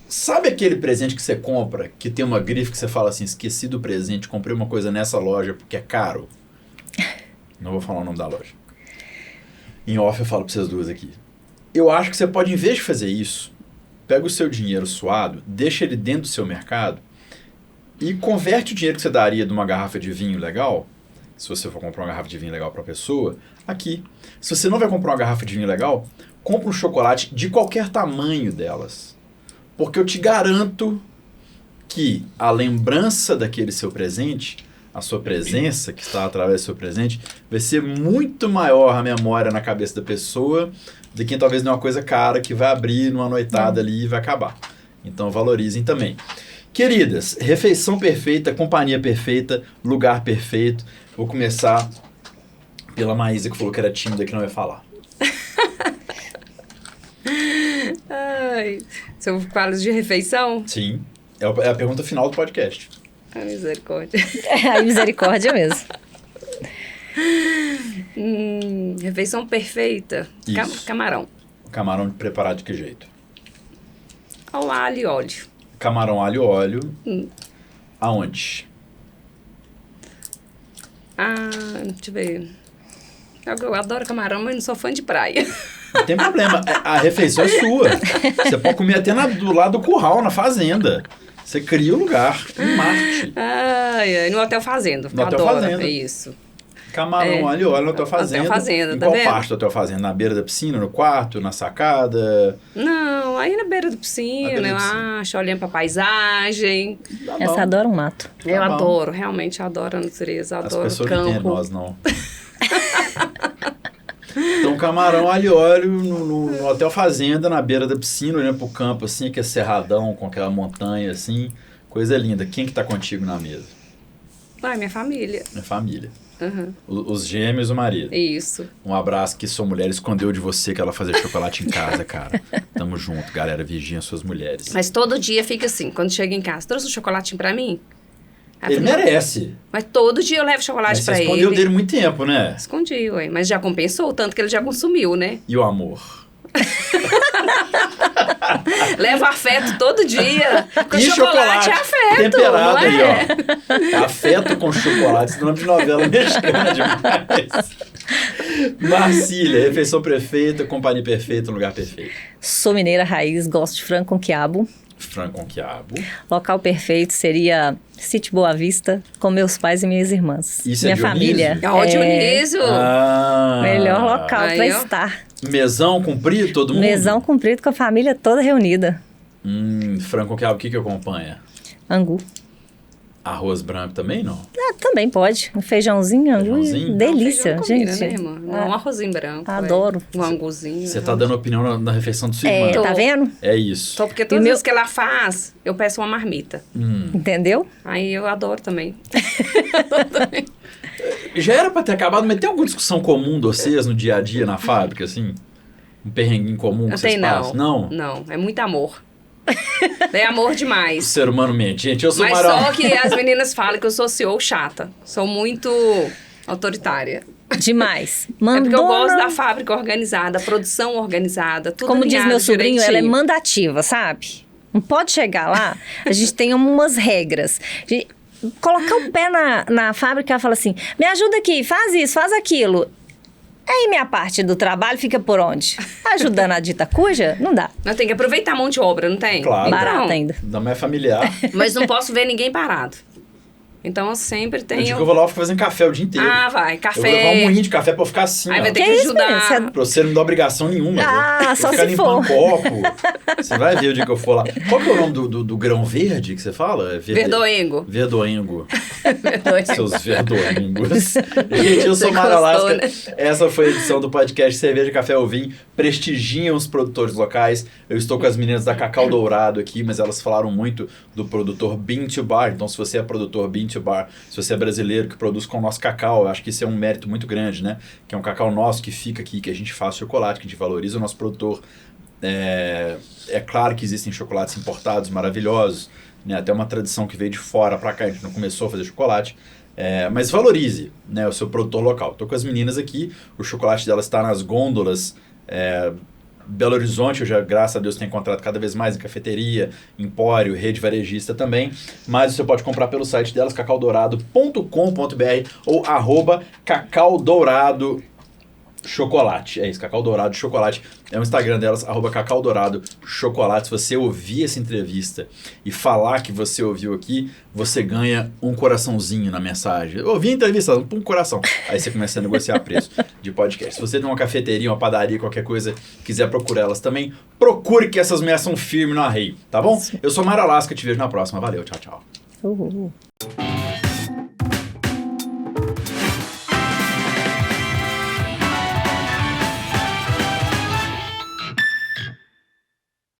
Sabe aquele presente que você compra, que tem uma grife que você fala assim, esqueci do presente, comprei uma coisa nessa loja porque é caro? Não vou falar o nome da loja. Em off eu falo para vocês duas aqui. Eu acho que você pode, em vez de fazer isso, pega o seu dinheiro suado, deixa ele dentro do seu mercado e converte o dinheiro que você daria de uma garrafa de vinho legal, se você for comprar uma garrafa de vinho legal para a pessoa, aqui. Se você não vai comprar uma garrafa de vinho legal, compra um chocolate de qualquer tamanho delas. Porque eu te garanto que a lembrança daquele seu presente, a sua presença que está através do seu presente, vai ser muito maior a memória na cabeça da pessoa do que talvez não é uma coisa cara que vai abrir numa noitada ali e vai acabar. Então valorizem também. Queridas, refeição perfeita, companhia perfeita, lugar perfeito. Vou começar pela Maísa, que falou que era tímida e que não ia falar. Ai, se eu falo de refeição? Sim, é a pergunta final do podcast. Ai, misericórdia. A misericórdia mesmo. Refeição perfeita. Isso. Camarão. Camarão preparado de que jeito? Ao alho e óleo. Camarão alho e óleo. Aonde? Deixa eu ver. Eu adoro camarão, mas não sou fã de praia. Não tem problema, a refeição é sua. Você pode comer até do lado do curral, na fazenda. Você cria o lugar, em Marte. No Hotel Fazenda. No Hotel Fazenda. É isso. Camarão, alho e óleo no Hotel Fazenda. Hotel Fazenda, em tá qual vendo? parte do Hotel Fazenda? Na beira da piscina, no quarto, na sacada? Não, aí na beira da piscina, beira da eu piscina. acho, olhando pra paisagem. Tá Essa bom. adora um mato. Eu bom. adoro, realmente adoro a natureza, As adoro o pessoas não entendem campo. nós, não. Então, camarão, alho e óleo no Hotel Fazenda, na beira da piscina, olhando pro campo, assim, que é cerradão, com aquela montanha, assim. Coisa linda. Quem que tá contigo na mesa? Minha família. Minha família. Uhum. Os gêmeos e o marido. Isso. Um abraço que sua mulher escondeu de você que ela fazia chocolate em casa, cara. Tamo junto, galera. Vigiem suas mulheres. Mas todo dia fica assim, quando chega em casa, trouxe um chocolatinho pra mim? Aí eu Ele falei, merece. Mas todo dia eu levo chocolate Mas pra você ele. escondeu dele muito tempo, né? Escondi, ué. Mas já compensou o tanto que ele já consumiu, né? E o amor? Leva afeto todo dia. Porque E chocolate é afeto, temperado não aí, é? ó. Afeto com chocolate. Esse nome de novela mexicana demais. Marcília, refeição perfeita, companhia perfeita, lugar perfeito. Sou mineira raiz, gosto de frango com quiabo. Frango com quiabo. Local perfeito seria Sítio Boa Vista, com meus pais e minhas irmãs. Isso é Minha Dionísio? família. Ó, Dionísio. Melhor local Aí, pra ó. estar. Mesão comprido, todo mundo? Mesão comprido com a família toda reunida. Frango com quiabo, o que acompanha? Angu. Arroz branco também, não? Ah, também pode. Um feijãozinho, Feijãozinho? delícia, Não, feijão gente. combina, né, irmã? Não, um arrozinho branco. Adoro. Um anguzinho. Você tá dando opinião na refeição do sua irmã. Tá vendo? É isso. Então, porque todas as vezes que ela faz, eu peço uma marmita. Entendeu? Aí eu adoro também. Já era pra ter acabado, mas tem alguma discussão comum de vocês no dia a dia na fábrica, assim? Um perrenguinho comum que Não vocês tem, passam? Não? Não, é muito amor. É amor O demais. ser humano mente. Gente, eu sou Mas Marão. só que as meninas falam que eu sou CEO chata. Sou muito autoritária. Demais. É porque eu Mandona, gosto da fábrica organizada, produção organizada, tudo como diz alinhado meu sobrinho, ela é direitinho. mandativa, sabe? Não pode chegar lá, a gente tem umas regras. Colocar o pé na fábrica, ela fala assim, me ajuda aqui, faz isso, faz aquilo. Aí minha parte do trabalho fica por onde? Ajudando a dita cuja? Não dá. Nós temos que aproveitar a mão de obra, não tem? Claro. Barata ainda. Não é familiar. Mas não posso ver ninguém parado. Então eu sempre Eu digo tenho... que eu vou lá e fico fazendo café o dia inteiro. Ah, vai, Eu vou levar um café. moinho de café pra eu ficar assim, Aí ó. vai ter Que que isso, menino? ajudar. Você Pra você não dar obrigação nenhuma. Ah, eu vou só ficar se limpando for. copo. Você vai ver o dia que eu for lá. Qual que é o nome do grão verde que você fala? Verdoengo. Verdoengo. Verdoengo. Seus verdoengos. Gente, eu sou Você Mara gostou, Lasca. né? Essa foi a edição do podcast Cerveja, Café ou Vinho. Prestigiem os produtores locais. Eu estou com as meninas da Cacau Dourado aqui, mas elas falaram muito do produtor Bean to Bar. Então, se você é produtor Bean to Bar, se você é brasileiro que produz com o nosso cacau, eu acho que isso é um mérito muito grande, né? Que é um cacau nosso que fica aqui, que a gente faz chocolate, que a gente valoriza o nosso produtor. É claro que existem chocolates importados maravilhosos, né? Até uma tradição que veio de fora para cá, a gente não começou a fazer chocolate. Mas valorize, né, o seu produtor local. Estou com as meninas aqui, o chocolate delas está nas gôndolas. Belo Horizonte, eu já, graças a Deus, tenho encontrado cada vez mais em cafeteria, empório, rede varejista também. Mas você pode comprar pelo site delas, cacaudourado.com.br ou @cacaudourado chocolate. É isso, Cacau Dourado Chocolate. É o Instagram delas, Cacau Dourado Chocolate. Se você ouvir essa entrevista e falar que você ouviu aqui, você ganha um coraçãozinho na mensagem. Eu ouvi a entrevista, um coração. Aí você começa a negociar preço de podcast. Se você tem uma cafeteria, uma padaria, qualquer coisa, quiser procurar elas também, procure que essas mulheres são firmes no arreio, tá bom? Eu sou Mara Lasca, te vejo na próxima. Valeu, tchau, tchau.